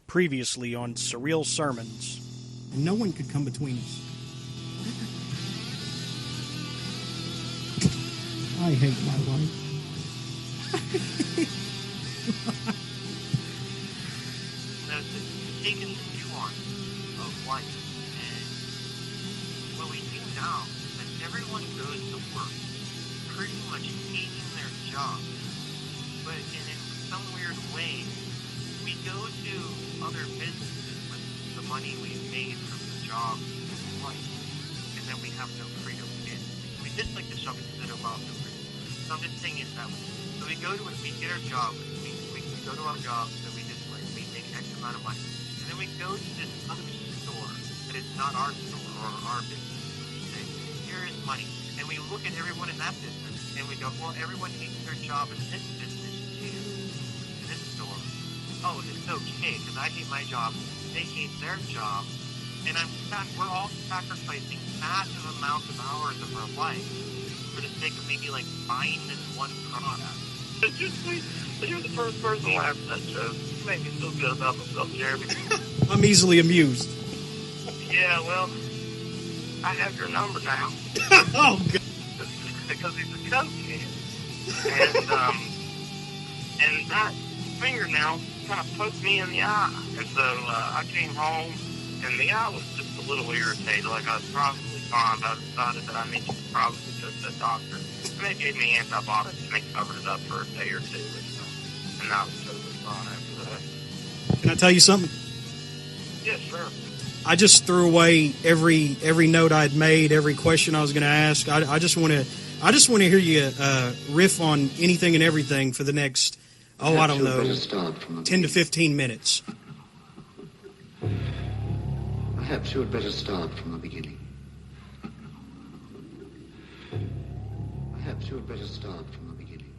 Previously on Surreal Sermons. And no one could come between us. I hate my life. It's taken the nuance of life, and what we do now is that everyone goes to work pretty much hating their job, but in some weird way, we go to other businesses with the money we've made from the job and life, and then we have no freedom. And we just like to shove it to the mouth of freedom. So I'm just saying it that way. So we get our job, we go to our job, so we make X amount of money. And then we go to this other store that is not our store or our business. We say, here is money. And we look at everyone in that business and we go, well, everyone hates their job in this business too, in this store. Oh, it's okay, because I hate my job, they hate their job, and we're all sacrificing massive amounts of hours of our life for the sake of maybe like buying this one product. You're the first person laughing at that joke. You make me feel good about myself, Jeremy. I'm easily amused. Yeah, well, I have your number now. Oh, God. Because he's a cokehead. And that fingernail kind of poked me in the eye. And so I came home, and the eye was just a little irritated, like I was probably fine, but I decided that I needed to probably go to the doctor. And they gave me antibiotics, and they covered it up for a day or two. And that was totally fine after that. Can I tell you something? Yes, sir. I just threw away every note I'd made, every question I was going to ask. I just want to hear you riff on anything and everything for the next, I don't know, 10 to 15 minutes. Perhaps you had better start from the beginning. Perhaps you had better start from the beginning.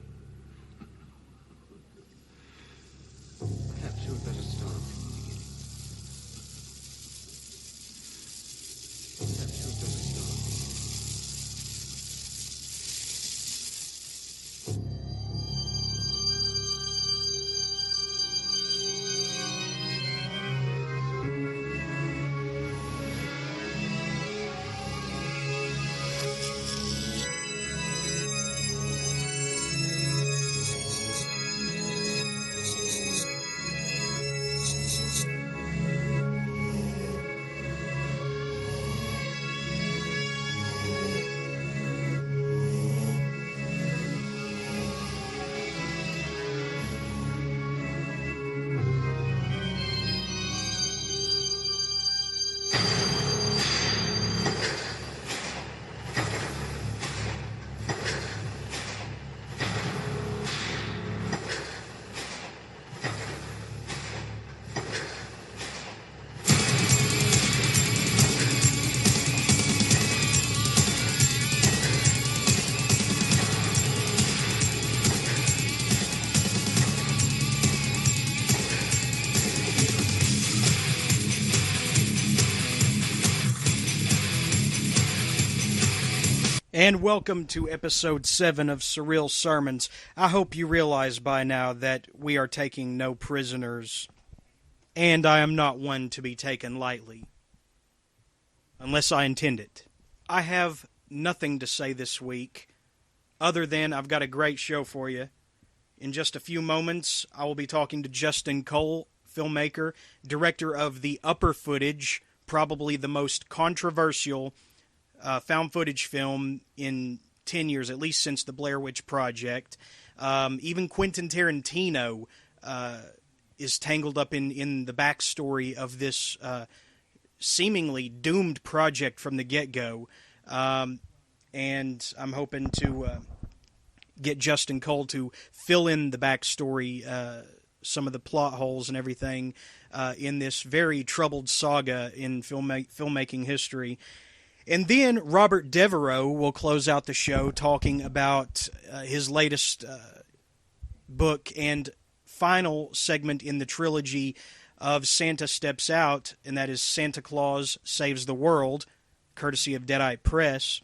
Perhaps you had better start from the beginning. Perhaps you had better start. And welcome to episode 7 of Surreal Sermons. I hope you realize by now that we are taking no prisoners, and I am not one to be taken lightly, unless I intend it. I have nothing to say this week, other than I've got a great show for you. In just a few moments, I will be talking to Justin Cole, filmmaker, director of The Upper Footage, probably the most controversial found footage film in 10 years, at least since the Blair Witch Project. Even Quentin Tarantino is tangled up in the backstory of this seemingly doomed project from the get-go. And I'm hoping to get Justin Cole to fill in the backstory, some of the plot holes and everything in this very troubled saga in filmmaking history. And then Robert Devereaux will close out the show talking about his latest book and final segment in the trilogy of Santa Steps Out, and that is Santa Claus Saves the World, courtesy of Deadeye Press.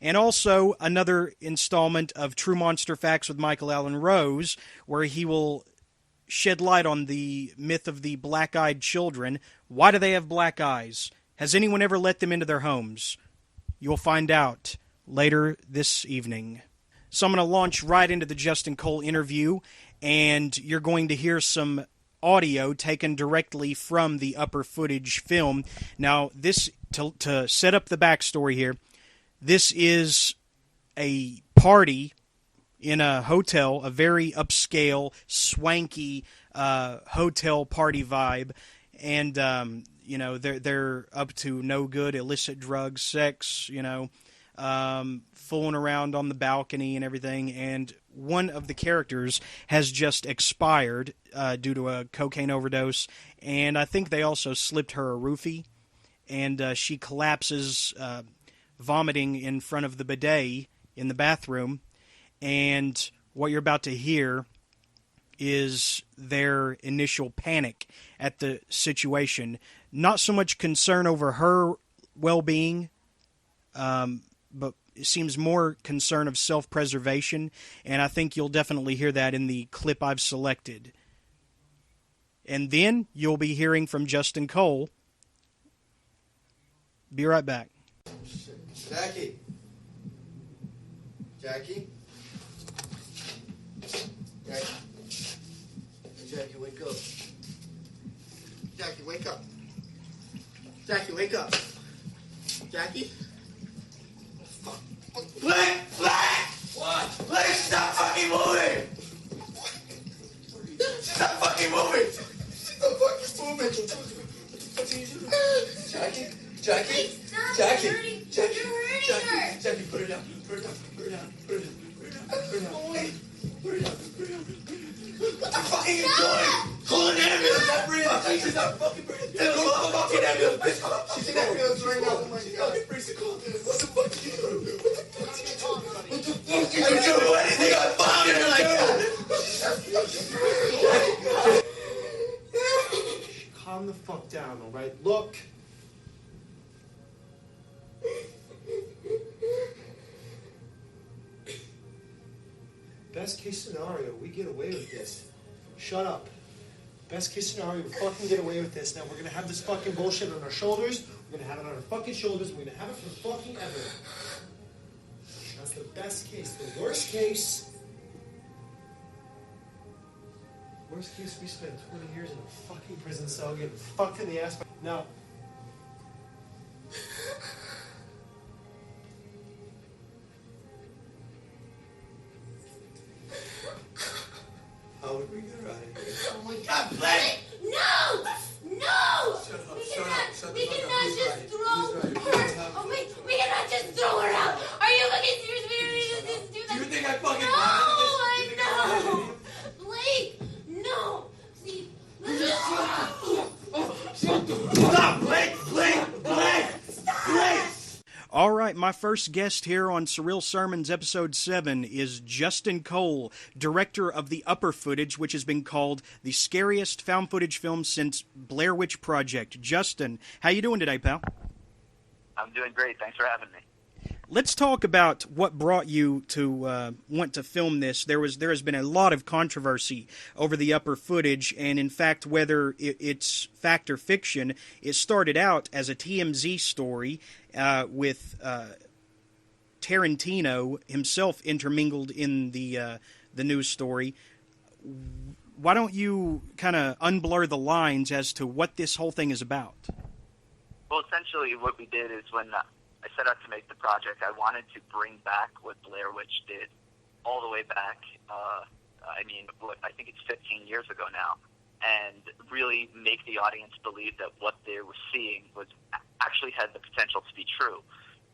And also another installment of True Monster Facts with Michael Allen Rose, where he will shed light on the myth of the black-eyed children. Why do they have black eyes? Has anyone ever let them into their homes? You'll find out later this evening. So I'm going to launch right into the Justin Cole interview, and you're going to hear some audio taken directly from the upper footage film. Now, this to set up the backstory here, this is a party in a hotel, a very upscale, swanky hotel party vibe, and they're up to no good, illicit drugs, sex, fooling around on the balcony and everything. And one of the characters has just expired due to a cocaine overdose, and I think they also slipped her a roofie, and she collapses, vomiting in front of the bidet in the bathroom. And what you're about to hear is their initial panic at the situation. Not so much concern over her well-being, but it seems more concern of self-preservation, and I think you'll definitely hear that in the clip I've selected. And then you'll be hearing from Justin Cole. Be right back. Jackie. Jackie, wake up. Jackie, wake up. Jackie, wake up. Jackie? Fuck. Black! What? Black, stop fucking moving! Stop fucking moving! Stop fucking moving! Jackie, put it down. What the fuck are you doing? Call an ambulance! Stop breathing! She's not fucking breathing! Go to the fucking ambulance! She's in ambulance right now! What the fuck are you doing? What the fuck are you doing? Anything on fire like that? Calm the fuck down, alright? Look. Best case scenario, we get away with this. Shut up. Best case scenario, we fucking get away with this. Now we're gonna have this fucking bullshit on our shoulders. We're gonna have it on our fucking shoulders. We're gonna have it for fucking ever. That's the best case. The worst case, we spend 20 years in a fucking prison cell getting fucked in the ass. Now, how would we get her out of here? Oh my God, Blake! No! We cannot just throw her. Oh wait, we cannot just throw her out. Are you fucking serious? We don't need to just do that. Do you think I fucking No, I know. Blake, no. Please. Stop, Blake! Stop! All right, my first guest here on Surreal Sermons Episode 7 is Justin Cole, director of the upper footage, which has been called the scariest found footage film since Blair Witch Project. Justin, how you doing today, pal? I'm doing great. Thanks for having me. Let's talk about what brought you to want to film this. There has been a lot of controversy over the upper footage, and in fact, whether it's fact or fiction, it started out as a TMZ story with Tarantino himself intermingled in the news story. Why don't you kind of unblur the lines as to what this whole thing is about? Well, essentially what we did is when I set out to make the project, I wanted to bring back what Blair Witch did all the way back. I think it's 15 years ago now, and really make the audience believe that what they were seeing was actually had the potential to be true.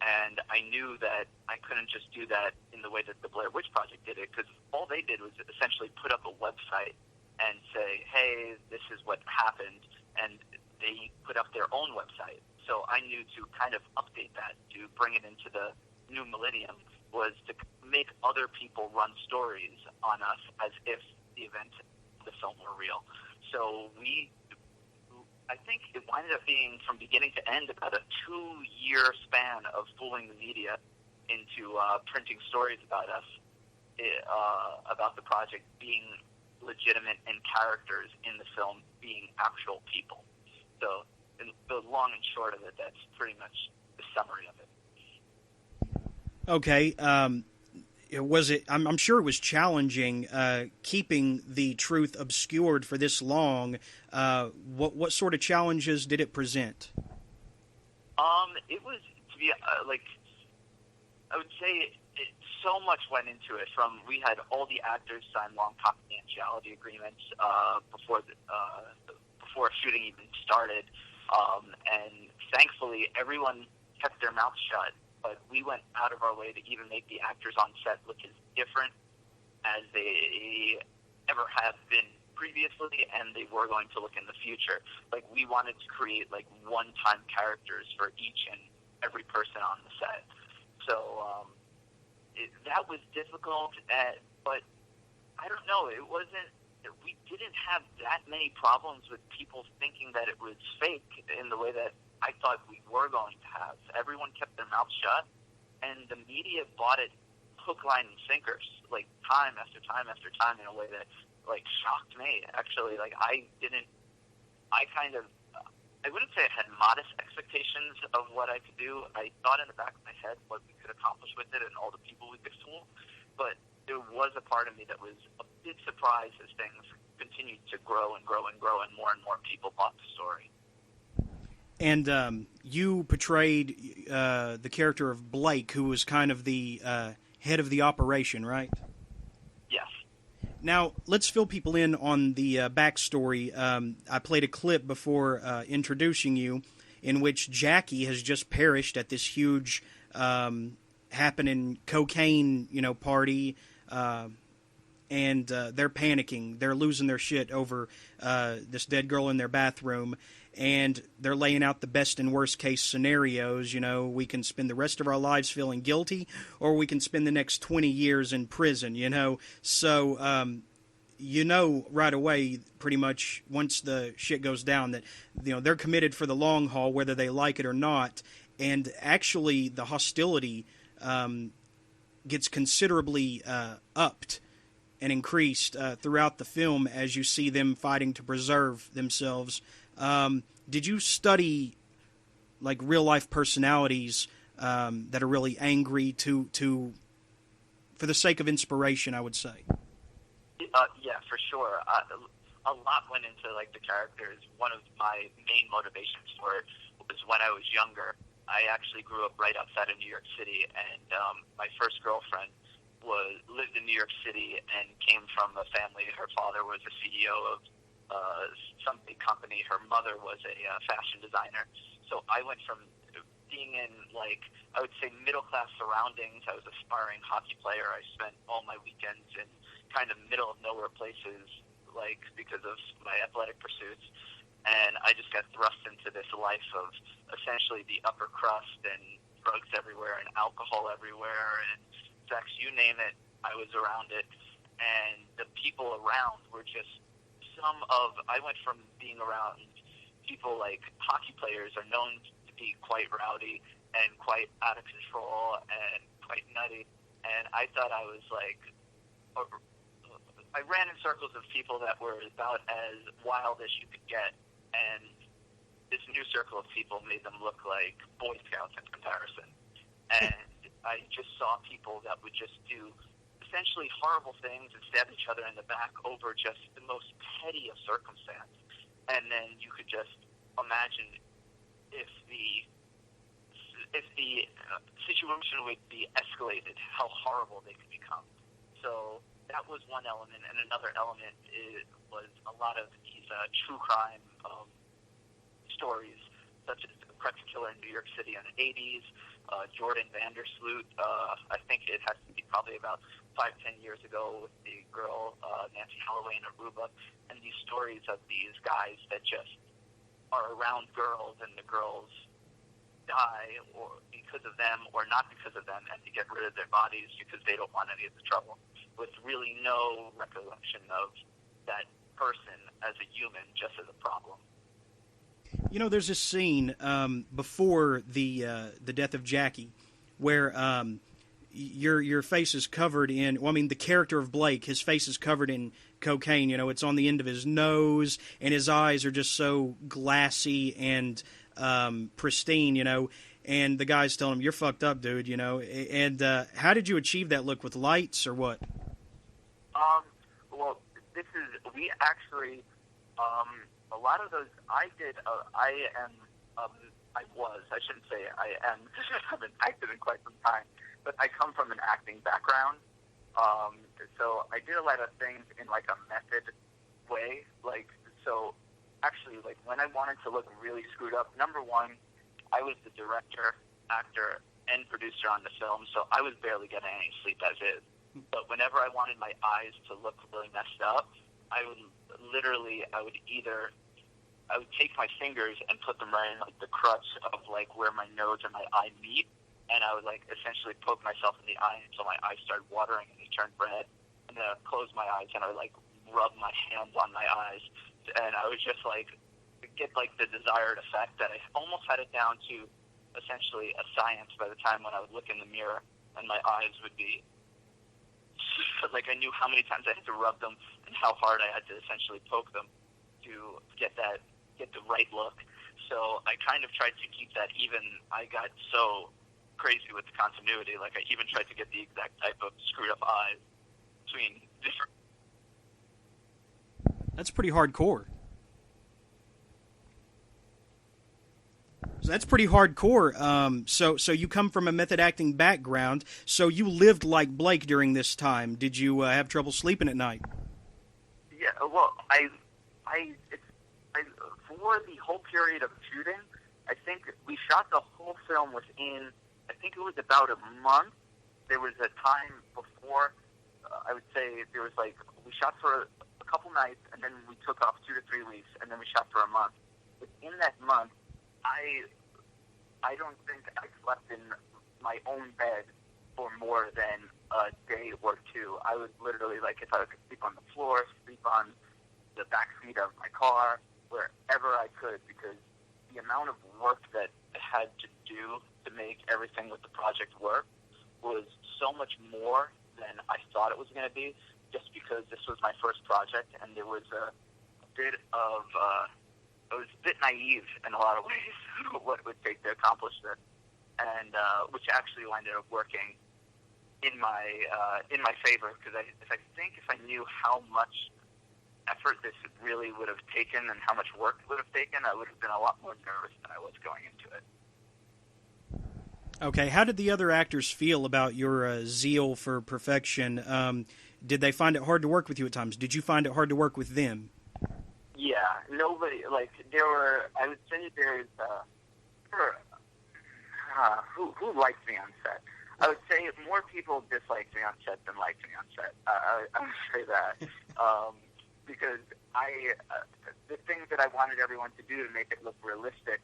And I knew that I couldn't just do that in the way that the Blair Witch Project did it, because all they did was essentially put up a website and say, hey, this is what happened, and they put up their own website. So I knew to kind of update that, to bring it into the new millennium, was to make other people run stories on us as if the event of the film were real. So I think it winded up being, from beginning to end, about a 2-year span of fooling the media into printing stories about us, about the project being legitimate and characters in the film being actual people. So, the long and short of it, that's pretty much the summary of it. Okay. Was it? I'm sure it was challenging keeping the truth obscured for this long. What sort of challenges did it present? It was to be I would say so much went into it. We had all the actors sign long confidentiality agreements before shooting even started, and thankfully everyone kept their mouths shut. But we went out of our way to even make the actors on set look as different as they ever have been previously, and they were going to look in the future. Like, we wanted to create like one-time characters for each and every person on the set. So that was difficult, but I don't know. It wasn't. We didn't have that many problems with people thinking that it was fake in the way that I thought we were going to have. Everyone kept their mouth shut, and the media bought it hook, line, and sinkers, like time after time after time, in a way that like shocked me. Actually, like I wouldn't say I had modest expectations of what I could do. I thought in the back of my head what we could accomplish with it and all the people we could fool, but there was a part of me that was a bit surprised as things continued to grow and grow and grow, and more people bought the story. And you portrayed the character of Blake, who was kind of the head of the operation, right? Yes. Now, let's fill people in on the backstory. I played a clip before introducing you in which Jackie has just perished at this huge happening cocaine, party, and they're panicking. They're losing their shit over this dead girl in their bathroom, and they're laying out the best and worst case scenarios. We can spend the rest of our lives feeling guilty, or we can spend the next 20 years in prison, So, right away, pretty much, once the shit goes down, that, they're committed for the long haul, whether they like it or not. And actually, the hostility gets considerably upped and increased throughout the film as you see them fighting to preserve themselves. Did you study like real life personalities that are really angry to for the sake of inspiration, I would say? Yeah, for sure. A lot went into like the characters. One of my main motivations for it was when I was younger. I actually grew up right outside of New York City, and my first girlfriend lived in New York City and came from a family. Her father was a CEO of some big company. Her mother was a fashion designer. So I went from being in, like, I would say middle-class surroundings. I was an aspiring hockey player. I spent all my weekends in kind of middle-of-nowhere places, like, because of my athletic pursuits. And I just got thrust into this life of essentially the upper crust and drugs everywhere and alcohol everywhere and sex, you name it, I was around it. And the people around were just I went from being around people like hockey players are known to be quite rowdy and quite out of control and quite nutty. And I thought I was like, I ran in circles of people that were about as wild as you could get. And this new circle of people made them look like Boy Scouts in comparison. And I just saw people that would just do essentially horrible things and stab each other in the back over just the most petty of circumstance. And then you could just imagine if the situation would be escalated, how horrible they could become. So that was one element, and another element was a lot of these true crime stories, such as the Crutch Killer in New York City in the 80s, Jordan Vandersloot, I think it has to be probably about 5-10 years ago with the girl Nancy Holloway in Aruba, and these stories of these guys that just are around girls and the girls die or because of them or not because of them, and to get rid of their bodies because they don't want any of the trouble, with really no recollection of that person as a human, just as a problem. There's this scene before the death of Jackie where your face is covered in. Well, I mean, the character of Blake, his face is covered in cocaine. You know, it's on the end of his nose, and his eyes are just so glassy and pristine. You know, and the guy's telling him, "You're fucked up, dude." You know, and how did you achieve that look, with lights or what? Well, we actually, a lot of those, I shouldn't say I am, I haven't acted in quite some time, but I come from an acting background, so I did a lot of things in, like, a method way, like, so, actually, like, when I wanted to look really screwed up, number one, I was the director, actor, and producer on the film, so I was barely getting any sleep as is. But whenever I wanted my eyes to look really messed up, I would take my fingers and put them right in, like, the crutch of, like, where my nose and my eye meet, and I would, like, essentially poke myself in the eye until my eyes started watering and they turned red, and then I would close my eyes and I would, like, rub my hands on my eyes, and I would just, like, get, like, the desired effect that I almost had it down to essentially a science by the time when I would look in the mirror and my eyes would be like, I knew how many times I had to rub them and how hard I had to essentially poke them to get the right look. So I kind of tried to keep that even. I got so crazy with the continuity, like I even tried to get the exact type of screwed up eyes between different. That's pretty hardcore. So that's pretty hardcore. So you come from a method acting background. So you lived like Blake during this time. Did you have trouble sleeping at night? Yeah. Well, for the whole period of shooting, I think we shot the whole film within. I think it was about a month. There was a time before. I would say there was, like, we shot for a couple nights, and then we took off 2 to 3 weeks, and then we shot for a month. Within that month, I don't think I slept in my own bed for more than a day or two. I would literally, like, if I could sleep on the floor, sleep on the back seat of my car, wherever I could, because the amount of work that I had to do to make everything with the project work was so much more than I thought it was going to be, just because this was my first project, and there was a bit of, I was a bit naive in a lot of ways what it would take to accomplish this, and which actually ended up working in my favor, because if I knew how much effort this really would have taken and how much work it would have taken, I would have been a lot more nervous than I was going into it. Okay, how did the other actors feel about your zeal for perfection? Did they find it hard to work with you at times? Did you find it hard to work with them? Yeah, nobody, like, there were, I would say there's, who liked me on set? I would say more people disliked me on set than liked me on set. I would say that. Because the things that I wanted everyone to do to make it look realistic,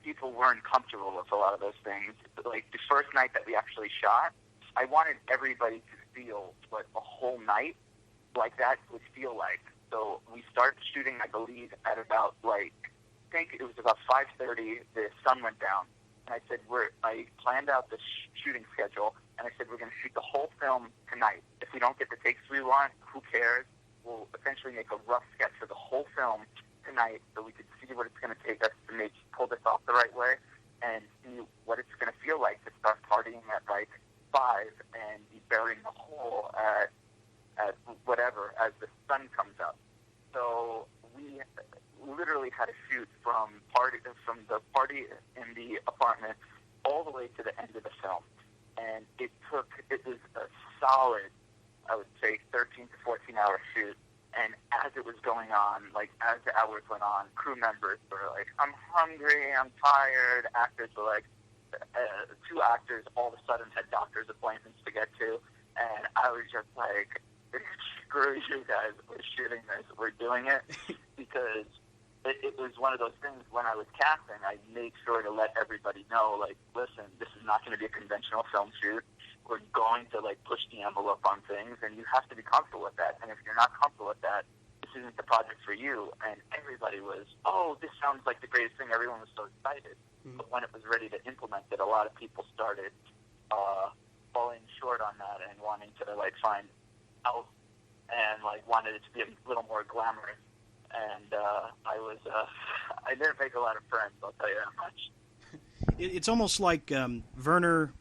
people weren't comfortable with a lot of those things. Like, the first night that we actually shot, I wanted everybody to feel what a whole night like that would feel like. So we started shooting, I believe, at about, like, I think it was about 5:30, the sun went down. And I said, I planned out the shooting schedule, and I said, we're going to shoot the whole film tonight. If we don't get the takes we want, who cares? We'll essentially make a rough sketch for the whole film tonight so we could see what it's going to take us to pull this off the right way and see what it's going to feel like to start partying at, like, 5 and be burying the hole at whatever as the sun comes up. So we literally had to shoot from the party in the apartment all the way to the end of the film. And it was a solid, I would say, 13 to 14 hour shoot. And as it was going on, like, as the hours went on, crew members were like, I'm hungry, I'm tired. Actors were like, 2 actors all of a sudden had doctor's appointments to get to. And I was just like, screw you guys, we're shooting this, we're doing it. Because it was one of those things, when I was casting, I made sure to let everybody know, like, listen, this is not going to be a conventional film shoot. We're going to, like, push the envelope on things, and you have to be comfortable with that. And if you're not comfortable with that, this isn't the project for you. And everybody was, oh, this sounds like the greatest thing. Everyone was so excited. Mm-hmm. But when it was ready to implement it, a lot of people started falling short on that and wanting to like find out and like wanted it to be a little more glamorous. And I didn't make a lot of friends, I'll tell you that much. It's almost like Werner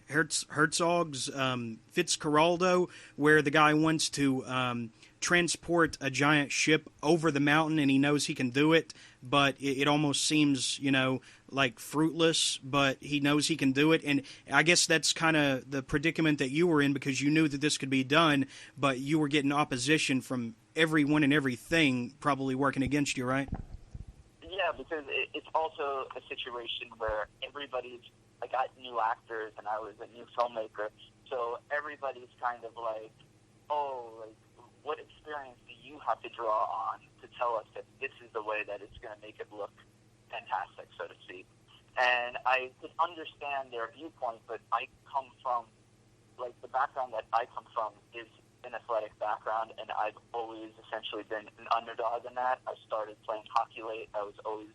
Herzog's Fitzcarraldo, where the guy wants to transport a giant ship over the mountain, and he knows he can do it, but it almost seems, like fruitless, but he knows he can do it. And I guess that's kind of the predicament that you were in, because you knew that this could be done, but you were getting opposition from everyone and everything probably working against you, right? Yeah, because it's also a situation where I got new actors and I was a new filmmaker, so everybody's kind of like, what experience do you have to draw on to tell us that this is the way that it's going to make it look fantastic, so to speak. And I could understand their viewpoint, but I come from, the background that I come from is an athletic background, and I've always essentially been an underdog in that. I started playing hockey late. I was always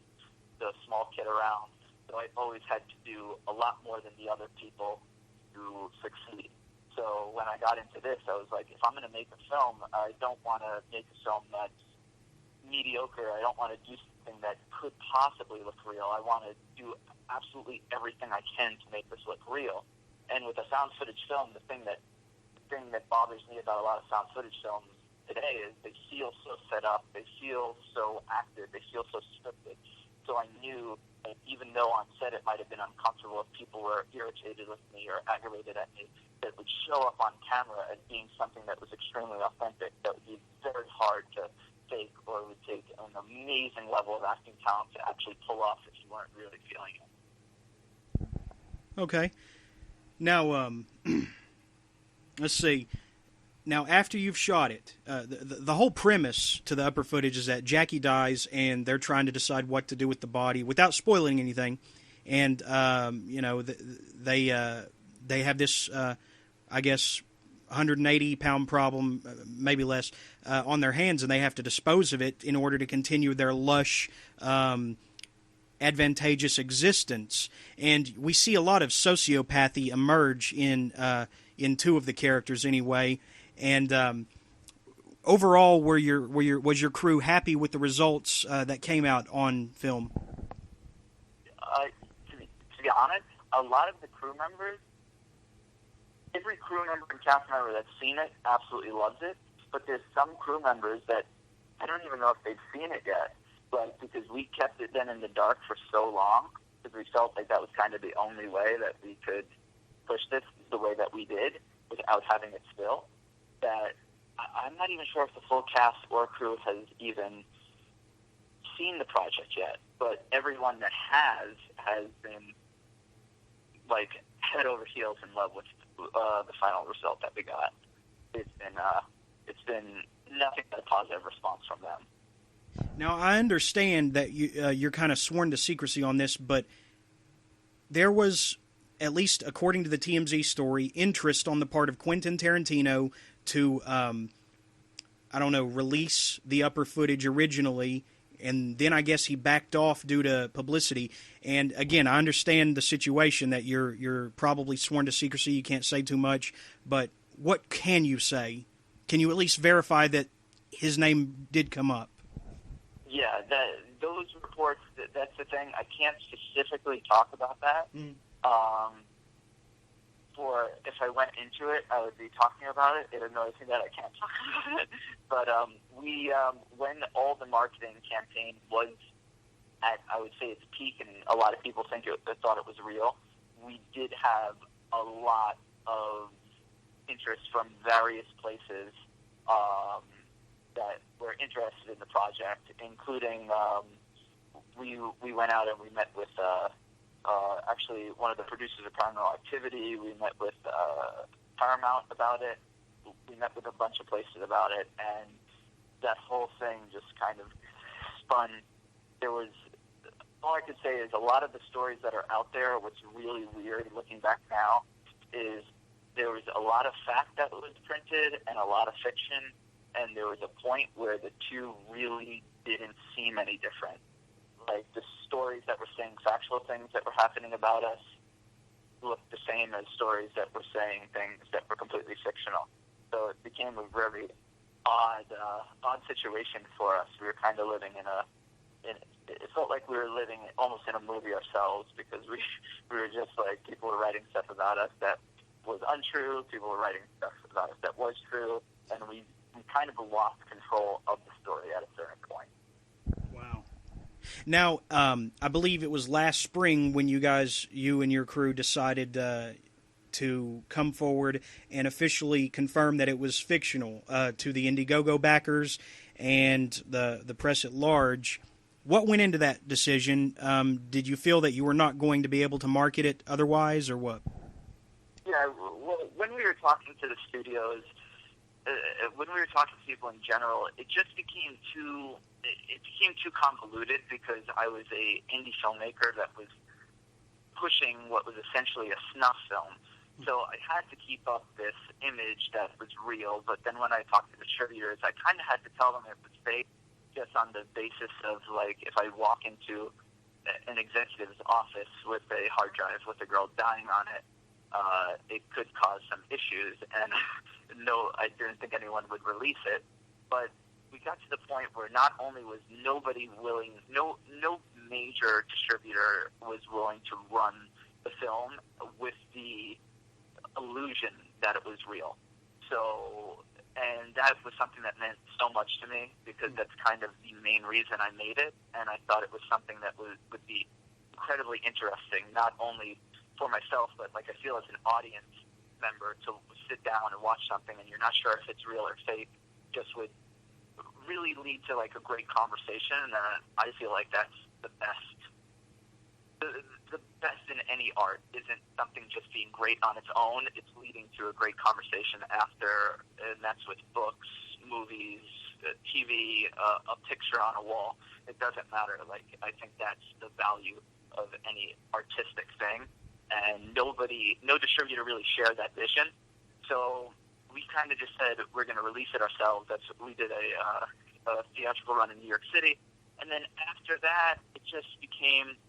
the small kid around, so I always had to do a lot more than the other people to succeed. So when I got into this, I was like, if I'm going to make a film, I don't want to make a film that's mediocre. I don't want to do something that could possibly look real. I want to do absolutely everything I can to make this look real. And with a found footage film, the thing that bothers me about a lot of found footage films today is they feel so set up, they feel so acted, they feel so scripted. So I knew that even though on set it might have been uncomfortable if people were irritated with me or aggravated at me, that would show up on camera as being something that was extremely authentic, that would be very hard to fake, or it would take an amazing level of acting talent to actually pull off if you weren't really feeling it. Okay. Now, let's see. Now, after you've shot it, the whole premise to the upper footage is that Jackie dies, and they're trying to decide what to do with the body without spoiling anything. And they have this, I guess, 180-pound problem, maybe less, on their hands, and they have to dispose of it in order to continue their lush, advantageous existence. And we see a lot of sociopathy emerge in two of the characters, anyway. And overall, was your crew happy with the results that came out on film? To be honest, a lot of the crew members, every crew member and cast member that's seen it absolutely loves it. But there's some crew members that I don't even know if they've seen it yet. But because we kept it then in the dark for so long, because we felt like that was kind of the only way that we could push this the way that we did without having it spill, that I'm not even sure if the full cast or crew has even seen the project yet. But everyone that has been like head over heels in love with the final result that we got. It's been nothing but a positive response from them. Now, I understand that you're kind of sworn to secrecy on this, but there was, at least according to the TMZ story, interest on the part of Quentin Tarantino to, release the upper footage originally, and then I guess he backed off due to publicity. And again, I understand the situation that you're probably sworn to secrecy, you can't say too much, but what can you say? Can you at least verify that his name did come up? Yeah, those reports, that's the thing. I can't specifically talk about that. For if I went into it, I would be talking about it. It annoys me that I can't talk about it. But we, when all the marketing campaign was at, I would say, its peak, and a lot of people thought it was real, we did have a lot of interest from various places that were interested in the project, including we went out and we met with actually one of the producers of Paranormal Activity. We met with Paramount about it. We met with a bunch of places about it, and that whole thing just kind of spun. All I could say is a lot of the stories that are out there, what's really weird looking back now, is there was a lot of fact that was printed and a lot of fiction, and there was a point where the two really didn't seem any different. Like the stories that were saying factual things that were happening about us look the same as stories that were saying things that were completely fictional. So it became a very odd situation for us. We were kind of living it felt like we were living almost in a movie ourselves, because we were just like, people were writing stuff about us that was untrue, people were writing stuff about us that was true, and we kind of lost control of the story at a certain point. Wow. Now, I believe it was last spring when you and your crew decided to come forward and officially confirm that it was fictional to the Indiegogo backers and the press at large. What went into that decision? Did you feel that you were not going to be able to market it otherwise, or what? Yeah, well, when we were talking to the studios, when we were talking to people in general, it just became too convoluted, because I was a indie filmmaker that was pushing what was essentially a snuff film. So I had to keep up this image that was real, but then when I talked to distributors, I kind of had to tell them it was fake, just on the basis of, like, if I walk into an executive's office with a hard drive with a girl dying on it, it could cause some issues, and no, I didn't think anyone would release it. But we got to the point where not only was nobody willing, no major distributor was willing to run the film with the illusion that it was real. So, and that was something that meant so much to me, because that's kind of the main reason I made it, and I thought it was something that would be incredibly interesting, not only for myself, but like I feel as an audience member, to sit down and watch something and you're not sure if it's real or fake, just would really lead to like a great conversation, and I feel like that's the best. The best in any art isn't something just being great on its own. It's leading to a great conversation after, and that's with books, movies, TV, a picture on a wall. It doesn't matter. Like, I think that's the value of any artistic thing, and no distributor really shared that vision. So we kind of just said we're going to release it ourselves. We did a theatrical run in New York City, and then after that, it just became.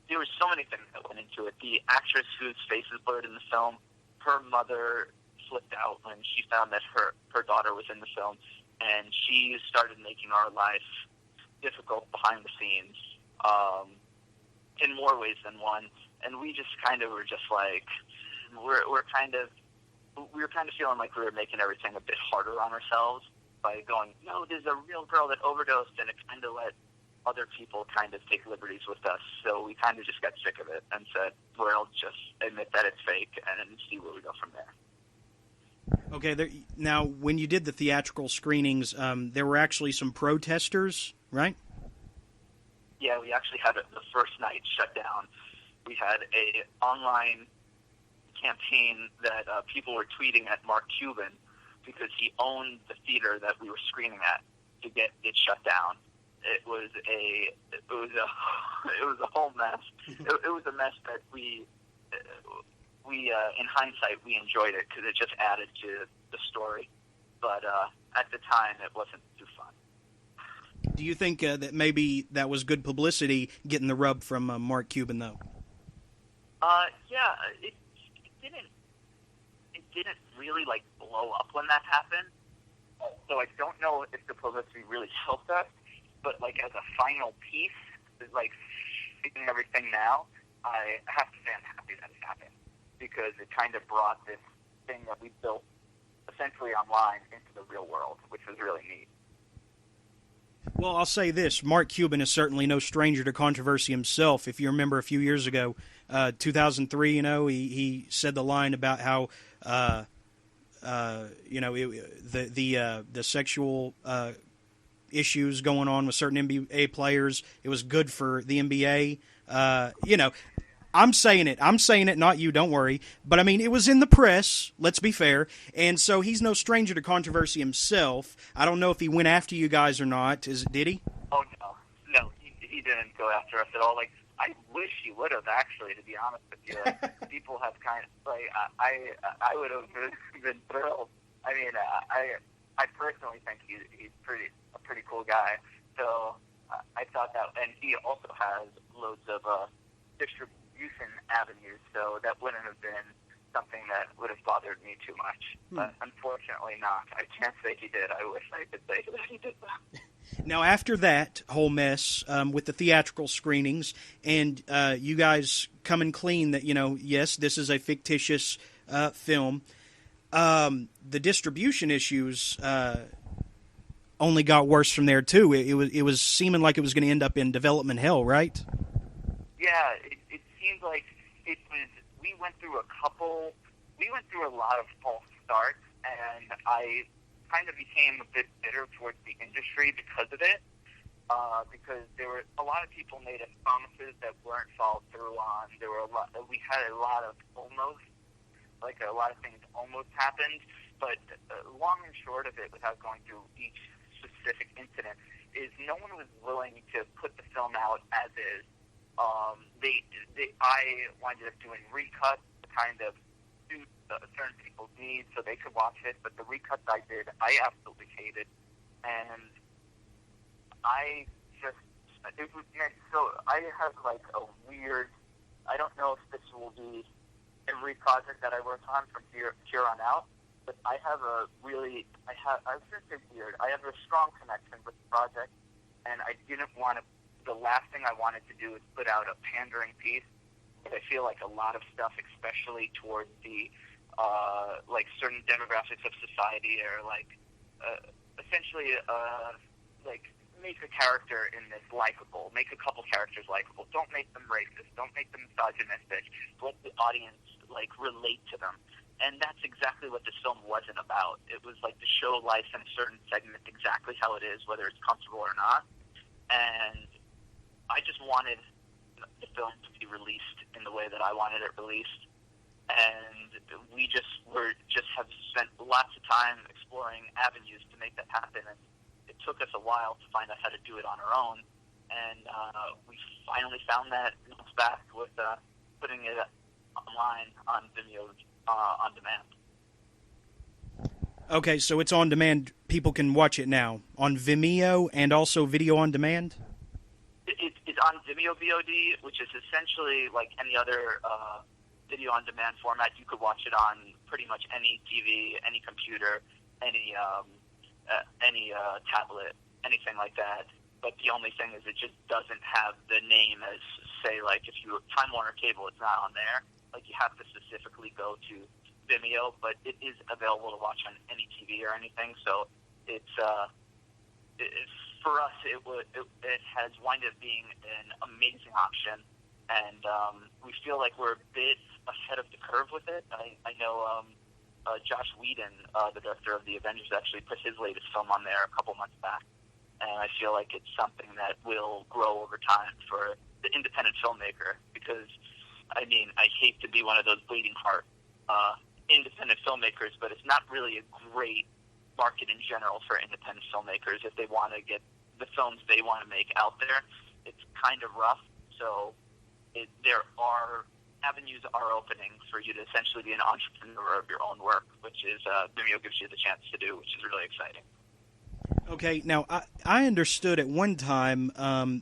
There were so many things that went into it. The actress whose face is blurred in the film, her mother flipped out when she found that her daughter was in the film, and she started making our life difficult behind the scenes in more ways than one. And we just kind of were just like, we were kind of feeling like we were making everything a bit harder on ourselves by going, no, there's a real girl that overdosed, and it kind of let other people kind of take liberties with us. So we kind of just got sick of it and said, well, just admit that it's fake and see where we go from there. Okay, now when you did the theatrical screenings, there were actually some protesters, right? Yeah, we actually had the first night shut down. We had a online campaign that people were tweeting at Mark Cuban, because he owned the theater that we were screening at, to get it shut down. It was a whole mess. It was a mess that we in hindsight we enjoyed it, because it just added to the story. But at the time, it wasn't too fun. Do you think that maybe that was good publicity, getting the rub from Mark Cuban, though? Yeah, it didn't really like blow up when that happened. So I don't know if the publicity really helped us. But like as a final piece, like figuring everything now, I have to say I'm happy that it happened, because it kind of brought this thing that we built essentially online into the real world, which was really neat. Well, I'll say this. Mark Cuban is certainly no stranger to controversy himself. If you remember a few years ago, 2003, he said the line about how, the sexual issues going on with certain NBA players, it was good for the NBA. I'm saying it, not you, don't worry. But, I mean, it was in the press, let's be fair. And so he's no stranger to controversy himself. I don't know if he went after you guys or not. Did he? Oh, no, he didn't go after us at all. Like, I wish he would have, actually, to be honest with you. Like, people have kind of, like, I would have been thrilled. I mean, I personally think he's a pretty cool guy. So I thought that, and he also has loads of use in avenues, so that wouldn't have been something that would have bothered me too much. But unfortunately not. I can't say he did. I wish I could say that he did that. Now, after that whole mess with the theatrical screenings, and you guys coming clean that, yes, this is a fictitious film, the distribution issues only got worse from there, too. It was seeming like it was going to end up in development hell, right? Yeah, it seemed like it was. We went through a lot of false starts, and I kind of became a bit bitter towards the industry because of it. Because there were a lot of people made us promises that weren't followed through on. We had a lot of almost, like a lot of things almost happened. But long and short of it, without going through each specific incident, is no one was willing to put the film out as is. I winded up doing recuts to kind of suit certain people's needs so they could watch it, but the recuts I did, I absolutely hated, and it was meant, so I have like a weird, I don't know if this will be every project that I work on from here on out, but I have I was going to say weird, I have a strong connection with the project, and I didn't want to, the last thing I wanted to do is put out a pandering piece, but I feel like a lot of stuff, especially towards the, like certain demographics of society, are like, essentially, like, make a character in this likable, make a couple characters likable, don't make them racist, don't make them misogynistic, let the audience, like, relate to them. And that's exactly what this film wasn't about. It was like to show life in a certain segment exactly how it is, whether it's comfortable or not. And I just wanted the film to be released in the way that I wanted it released. And we have spent lots of time exploring avenues to make that happen. And it took us a while to find out how to do it on our own. And we finally found that back with putting it online on Vimeo on demand. Okay, so it's on demand. People can watch it now on Vimeo and also video on demand? It's on Vimeo VOD, which is essentially like any other video on demand format. You could watch it on pretty much any TV, any computer, any tablet, anything like that. But the only thing is it just doesn't have the name as, say, like if you Time Warner Cable, it's not on there. Like you have to specifically go to Vimeo, but it is available to watch on any TV or anything. So it's for us, it has wound up being an amazing option, and we feel like we're a bit ahead of the curve with it. I know Josh Whedon, the director of The Avengers, actually put his latest film on there a couple months back, and I feel like it's something that will grow over time for the independent filmmaker, because, I mean, I hate to be one of those bleeding heart independent filmmakers, but it's not really a great market in general for independent filmmakers if they want to get the films they want to make out there. It's kind of rough, so avenues are opening for you to essentially be an entrepreneur of your own work, which is Vimeo gives you the chance to do, which is really exciting. Okay, now I understood at one time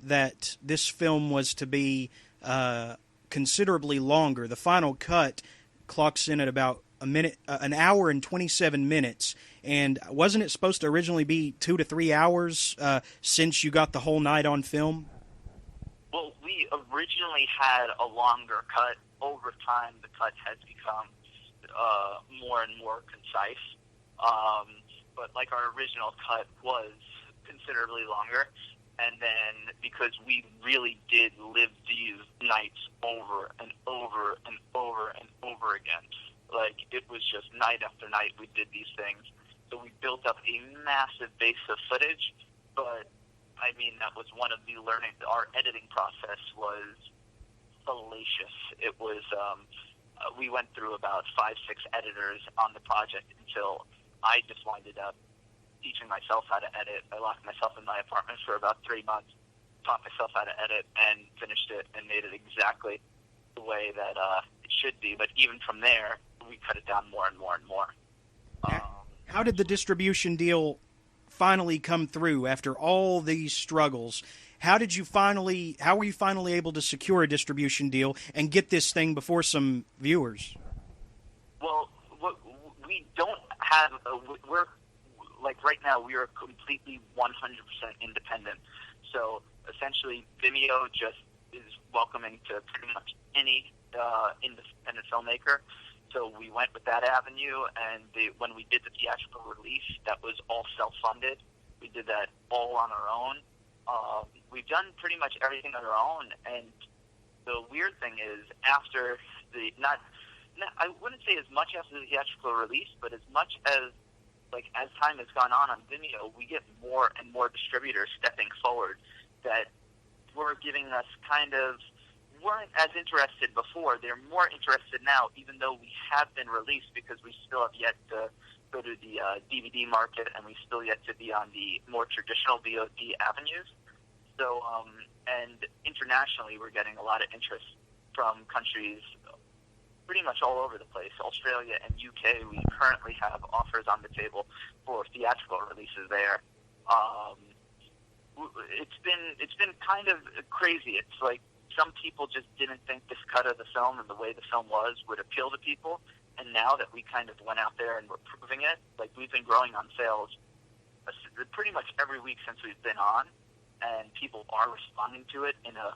that this film was to be considerably longer. The final cut clocks in at about an hour and 27 minutes, and wasn't it supposed to originally be 2 to 3 hours since you got the whole night on film? Well, we originally had a longer cut. Over time, the cut has become more and more concise. But like our original cut was considerably longer. And then because we really did live these nights over and over and over and over again, like it was just night after night we did these things. So we built up a massive base of footage, but I mean, that was one of the learning. Our editing process was fallacious. It was, we went through about 5-6 editors on the project until I just winded up teaching myself how to edit. I locked myself in my apartment for about 3 months, taught myself how to edit, and finished it and made it exactly the way that it should be. But even from there, we cut it down more and more and more. How did the distribution deal finally come through after all these struggles? How were you finally able to secure a distribution deal and get this thing before some viewers? Well, we don't have. We're like right now. We are completely 100% independent. So essentially, Vimeo just is welcoming to pretty much any independent filmmaker. So we went with that avenue, and when we did the theatrical release, that was all self-funded. We did that all on our own. We've done pretty much everything on our own, and the weird thing is, after I wouldn't say as much after the theatrical release, but as much as time has gone on Vimeo, we get more and more distributors stepping forward that were giving us weren't as interested before. They're more interested now, even though we have been released, because we still have yet to go to the DVD market, and we still yet to be on the more traditional VOD avenues. So, and internationally, we're getting a lot of interest from countries pretty much all over the place. Australia and UK, we currently have offers on the table for theatrical releases there. It's been kind of crazy. It's like some people just didn't think this cut of the film and the way the film would appeal to people. And now that we kind of went out there and we're proving it, like we've been growing on sales pretty much every week since we've been on, and people are responding to it in a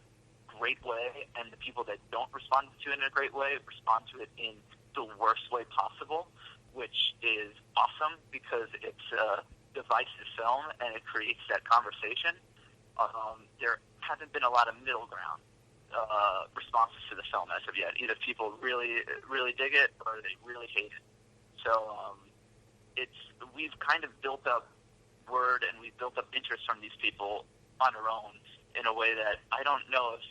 great way, and the people that don't respond to it in a great way respond to it in the worst way possible, which is awesome because it's a divisive film and it creates that conversation. There hasn't been a lot of middle ground responses to the film as of yet. Either people really, really dig it or they really hate it. So we've kind of built up word and we've built up interest from these people on our own in a way that I don't know if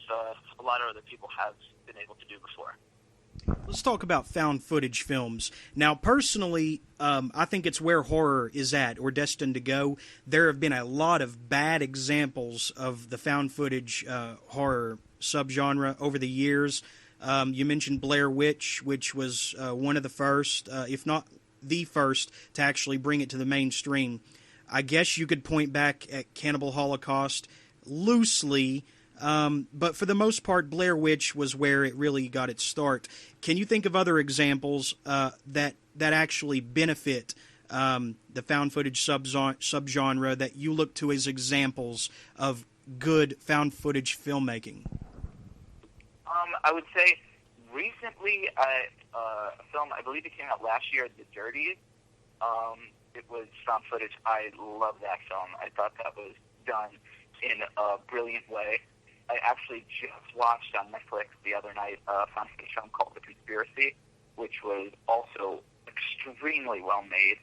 a lot of other people have been able to do before. Let's talk about found footage films. Now, personally, I think it's where horror is at or destined to go. There have been a lot of bad examples of the found footage horror subgenre over the years. You mentioned Blair Witch, which was one of the first, if not the first, to actually bring it to the mainstream. I guess you could point back at Cannibal Holocaust loosely, but for the most part, Blair Witch was where it really got its start. Can you think of other examples that actually benefit the found footage subgenre that you look to as examples of good found footage filmmaking? I would say recently, a film, I believe it came out last year, The Dirties. It was found footage. I love that film. I thought that was done in a brilliant way. I actually just watched on Netflix the other night a found footage film called The Conspiracy, which was also extremely well made.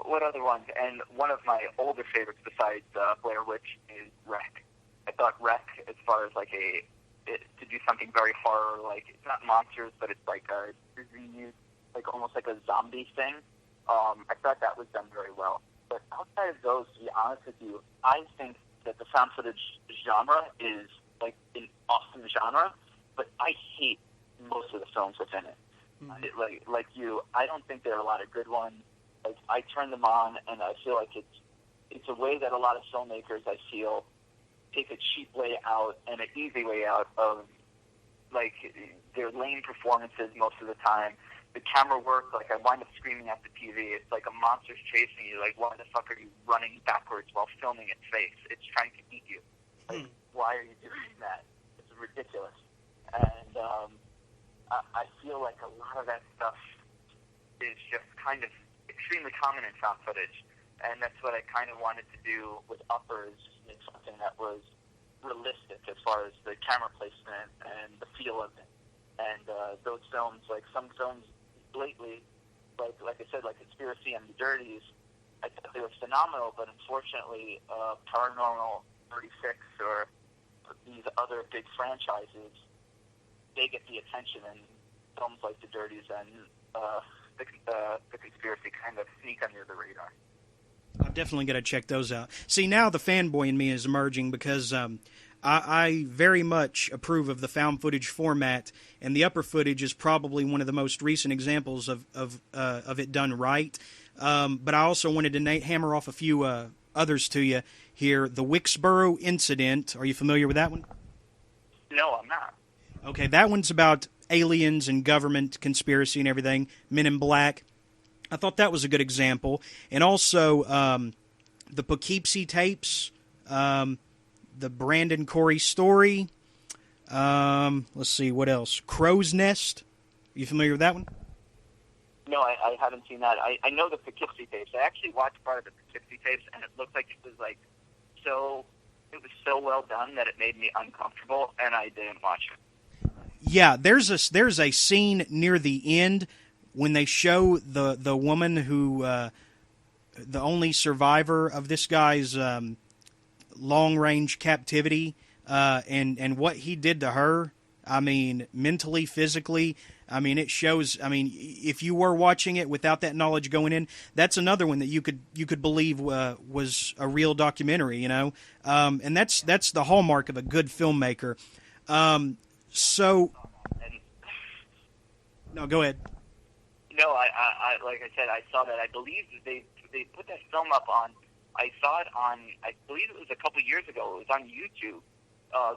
What other ones? And one of my older favorites besides Blair Witch is Wreck. I thought Wreck, as far as to do something very horror, like it's not monsters, but it's like a disease, like almost like a zombie thing. I thought that was done very well. But outside of those, to be honest with you, I think that the found footage genre is like an awesome genre, but I hate most of the films within it. Mm-hmm. Like you, I don't think there are a lot of good ones. Like I turn them on, and I feel like it's a way that a lot of filmmakers, I feel, take a cheap way out and an easy way out of like their lame performances most of the time. The camera work, like I wind up screaming at the TV. It's like a monster's chasing you. Like, why the fuck are you running backwards while filming its face? It's trying to eat you. Like, why are you doing that? It's ridiculous. And I feel like a lot of that stuff is just kind of extremely common in found footage. And that's what I kind of wanted to do with Uppers, make something that was realistic as far as the camera placement and the feel of it. And those films, like some films lately, like I said, like Conspiracy and The Dirties, I thought they were phenomenal, but unfortunately, Paranormal 36 or these other big franchises, they get the attention, and films like The Dirties and the Conspiracy kind of sneak under the radar. I'm definitely going to check those out. See, now the fanboy in me is emerging because I very much approve of the found footage format, and the upper footage is probably one of the most recent examples of it done right. But I also wanted to hammer off a few others to you here. The Wicksboro incident. Are you familiar with that one? No, I'm not. Okay, that one's about aliens and government conspiracy and everything. Men in Black. I thought that was a good example. And also the Poughkeepsie tapes, the Brandon Corey story. Let's see, what else? Crow's Nest. You familiar with that one? No, I haven't seen that. I know the Poughkeepsie tapes. I actually watched part of the Poughkeepsie tapes, and it looked like it was so well done that it made me uncomfortable, and I didn't watch it. Yeah, there's a scene near the end when they show the woman who the only survivor of this guy's long range captivity and what he did to her. I mean, mentally, physically. I mean, it shows. I mean, if you were watching it without that knowledge going in, that's another one that you could believe was a real documentary. You know, and that's the hallmark of a good filmmaker. So, no, go ahead. No, I like I said, I saw that. I believe they put that film up on. I saw it on. I believe it was a couple years ago. It was on YouTube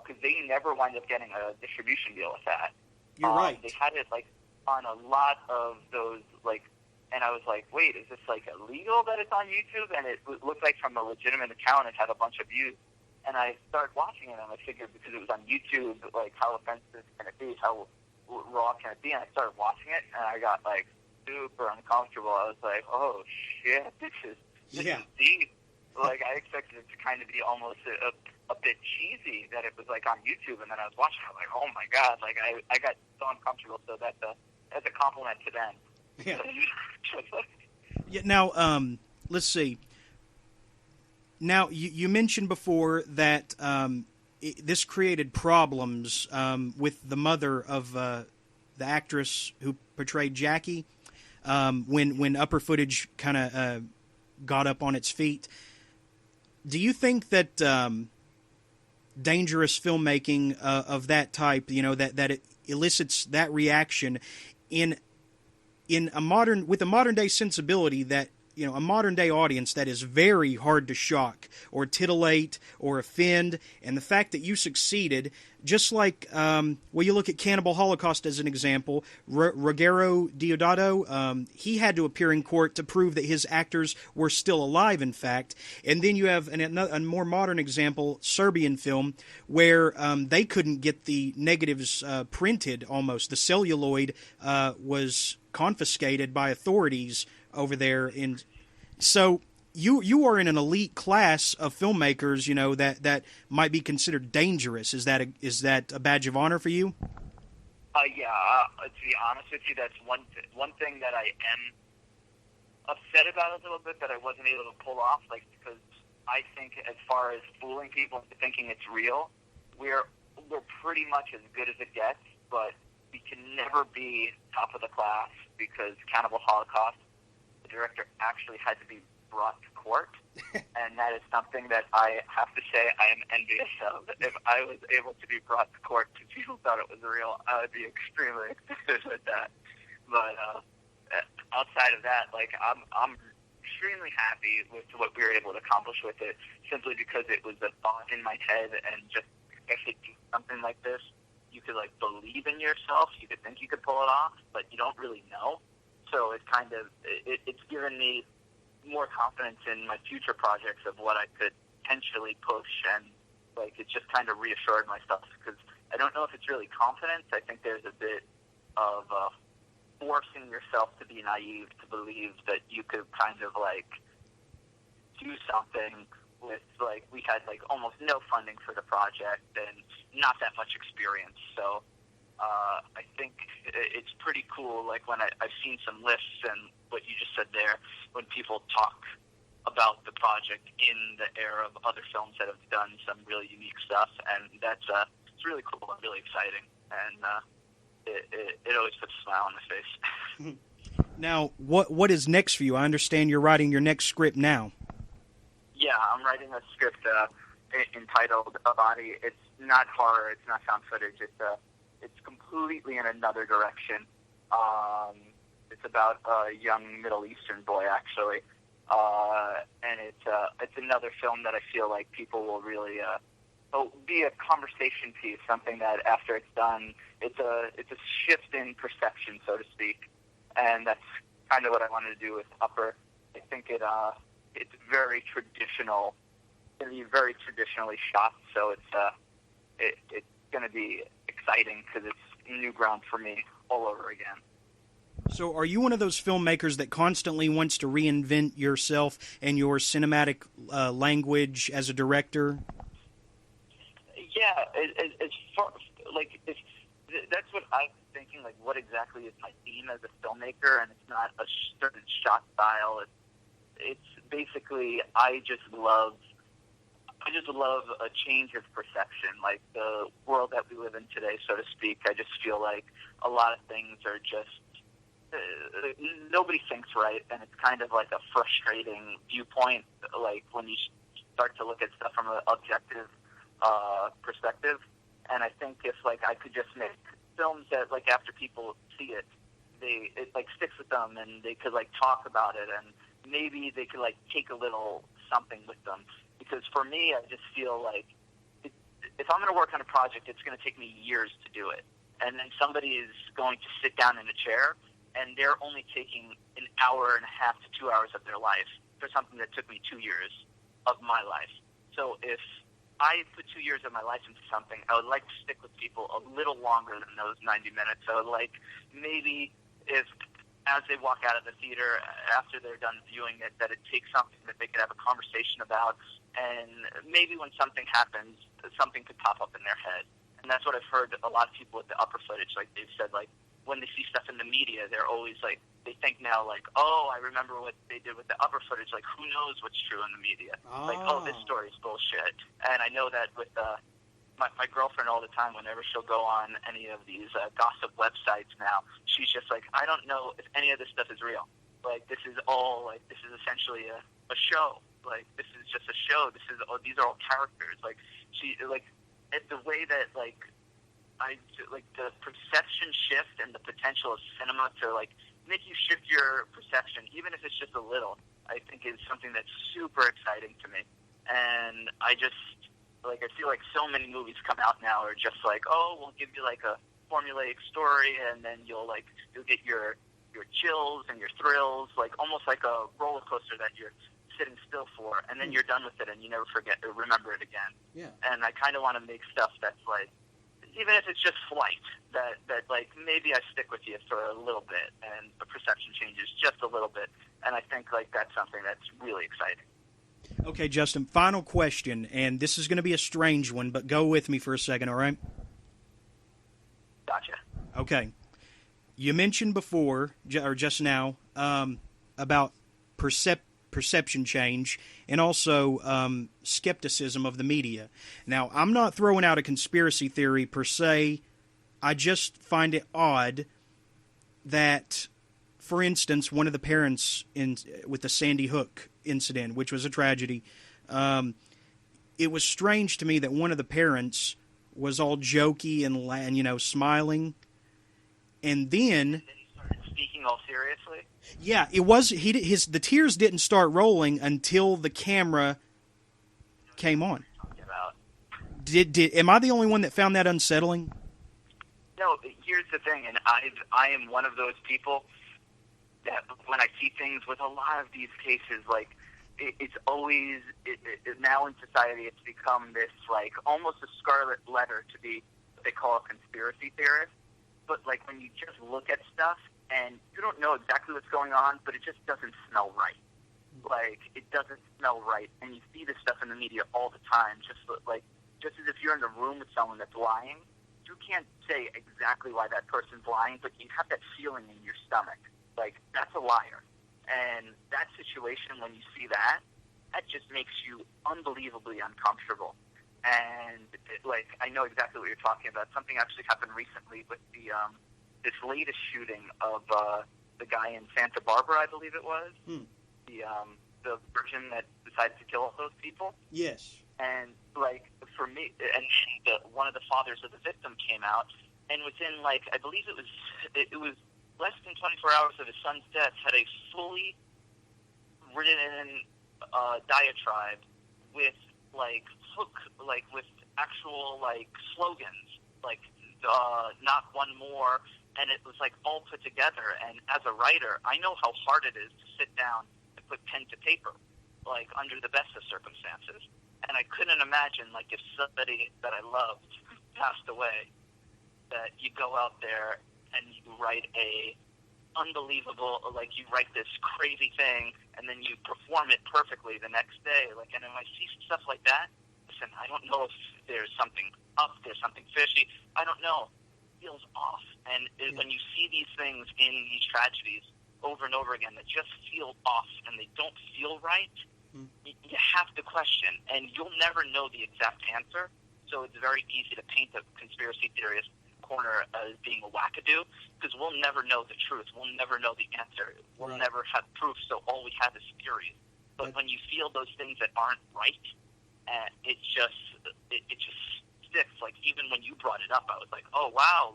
because they never wind up getting a distribution deal with that. You're right. They had it like on a lot of those and I was like, wait, is this like illegal that it's on YouTube? And it looked like from a legitimate account, it had a bunch of views. And I started watching it, and I figured because it was on YouTube, like how offensive can it be? How raw can it be? And I started watching it, and I got like super uncomfortable. I was like, oh shit, this is deep. Like I expected it to kind of be almost a bit cheesy that it was like on YouTube, and then I was watching it, I was like, oh my god, like I got so uncomfortable. So that's a compliment to them. Yeah. Yeah. Now, let's see. Now, you mentioned before that this created problems with the mother of the actress who portrayed Jackie when upper footage kind of got up on its feet. Do you think that dangerous filmmaking of that type, you know, that it elicits that reaction in a modern day sensibility, that, you know, a modern day audience that is very hard to shock or titillate or offend, and the fact that you succeeded, just like, you look at Cannibal Holocaust as an example. Ruggero Deodato, he had to appear in court to prove that his actors were still alive, in fact. And then you have a more modern example, Serbian film, where they couldn't get the negatives printed almost. The celluloid was confiscated by authorities over there. And so you are in an elite class of filmmakers, you know, that might be considered dangerous. Is that a badge of honor for you? To be honest with you, that's one thing that I am upset about a little bit, that I wasn't able to pull off, like, because I think as far as fooling people into thinking it's real, we're pretty much as good as it gets, but we can never be top of the class, because Cannibal Holocaust, the director actually had to be brought to court, and that is something that I have to say I am envious of. If I was able to be brought to court because people thought it was real, I would be extremely excited with that. But outside of that, like, I'm extremely happy with what we were able to accomplish with it, simply because it was a thought in my head, and just especially do something like this, you could like believe in yourself, you could think you could pull it off, but you don't really know. So it's kind of it's given me more confidence in my future projects of what I could potentially push, and like it just kind of reassured myself, because I don't know if it's really confidence. I think there's a bit of forcing yourself to be naive, to believe that you could kind of like do something with, like, we had like almost no funding for the project and not that much experience. So I think it's pretty cool, like when I've seen some lists and what you just said there, when people talk about the project in the era of other films that have done some really unique stuff, and it's really cool and really exciting, and it always puts a smile on my face. Now, what is next for you? I understand you're writing your next script now. Yeah, I'm writing a script entitled A Body. It's not horror, it's not found footage, it's completely in another direction. It's about a young Middle Eastern boy, actually, and it's another film that I feel like people will really be a conversation piece. Something that after it's done, it's a shift in perception, so to speak, and that's kind of what I wanted to do with Upper. I think it's very traditional. It's going to be very traditionally shot, so it's going to be exciting because it's new ground for me all over again. So are you one of those filmmakers that constantly wants to reinvent yourself and your cinematic language as a director? Yeah, as far, like, that's what I'm thinking, like, what exactly is my theme as a filmmaker, and it's not a certain shot style. It's basically, I just love a change of perception, like the world that we live in today, so to speak. I just feel like a lot of things are just, nobody thinks right, and it's kind of like a frustrating viewpoint, like when you start to look at stuff from an objective perspective. And I think if, like, I could just make films that, like, after people see it, it like sticks with them, and they could, like, talk about it, and maybe they could, like, take a little something with them. Because for me, I just feel like if I'm going to work on a project, it's going to take me years to do it. And then somebody is going to sit down in a chair, and they're only taking an hour and a half to 2 hours of their life for something that took me 2 years of my life. So if I put 2 years of my life into something, I would like to stick with people a little longer than those 90 minutes. I would like maybe if as they walk out of the theater after they're done viewing it, that it takes something that they could have a conversation about, and maybe when something happens, something could pop up in their head. And that's what I've heard a lot of people with the Upper footage, like they've said, like, when they see stuff in the media, they're always like, they think now, like, oh, I remember what they did with the Upper footage. Like, who knows what's true in the media? Like, oh, this story's bullshit. And I know that with my girlfriend all the time, whenever she'll go on any of these gossip websites now, she's just like, I don't know if any of this stuff is real. Like, this is all, like, this is essentially a show. Like, this is just a show. These are all characters. Like, it's the way that, like, the perception shift and the potential of cinema to, like, make you shift your perception, even if it's just a little, I think is something that's super exciting to me. And I feel like so many movies come out now are just like, oh, we'll give you, like, a formulaic story, and then you'll get your chills and your thrills, like, almost like a roller coaster that you're sitting still for, and then you're done with it and you never forget or remember it again. Yeah. And I kind of want to make stuff that's like, even if it's just flight, that like maybe I stick with you for a little bit and the perception changes just a little bit. And I think like that's something that's really exciting. Okay, Justin, final question, and this is going to be a strange one, but go with me for a second, all right? Gotcha. Okay. You mentioned before, or just now, about perception change and also skepticism of the media. Now, I'm not throwing out a conspiracy theory per se. I just find it odd that, for instance, one of the parents with the Sandy Hook incident, which was a tragedy, it was strange to me that one of the parents was all jokey and smiling, and then he started speaking all seriously. Yeah, it was. The tears didn't start rolling until the camera came on. Am I the only one that found that unsettling? No, here's the thing, and I am one of those people that when I see things with a lot of these cases, like it's always now in society, it's become this like almost a scarlet letter to be what they call a conspiracy theorist. But like when you just look at stuff and you don't know exactly what's going on, but it just doesn't smell right. Like it doesn't smell right, and you see this stuff in the media all the time. Just as if you're in the room with someone that's lying, you can't say exactly why that person's lying, but you have that feeling in your stomach, like that's a liar. And that situation, when you see that, that just makes you unbelievably uncomfortable. And I know exactly what you're talking about. Something actually happened recently with the this latest shooting of the guy in Santa Barbara, I believe it was, the virgin that decided to kill all those people. Yes. And for me, and one of the fathers of the victim came out, and within I believe it was less than 24 hours of his son's death, had a fully written diatribe with with actual slogans, not one more, and it was all put together. And as a writer, I know how hard it is to sit down and put pen to paper, under the best of circumstances. And I couldn't imagine if somebody that I loved passed away, that you go out there and you write a unbelievable, you write this crazy thing, and then you perform it perfectly the next day. And when I see stuff like that, listen, I don't know if there's something up, there's something fishy. I don't know. It feels off. And when you see these things in these tragedies over and over again that just feel off and they don't feel right, you have to question. And you'll never know the exact answer. So it's very easy to paint the conspiracy theorist corner as being a wackadoo, because we'll never know the truth. We'll never know the answer. We'll never have proof, so all we have is theories. But when you feel those things that aren't right, it just sticks. Even when you brought it up, I was like, oh wow,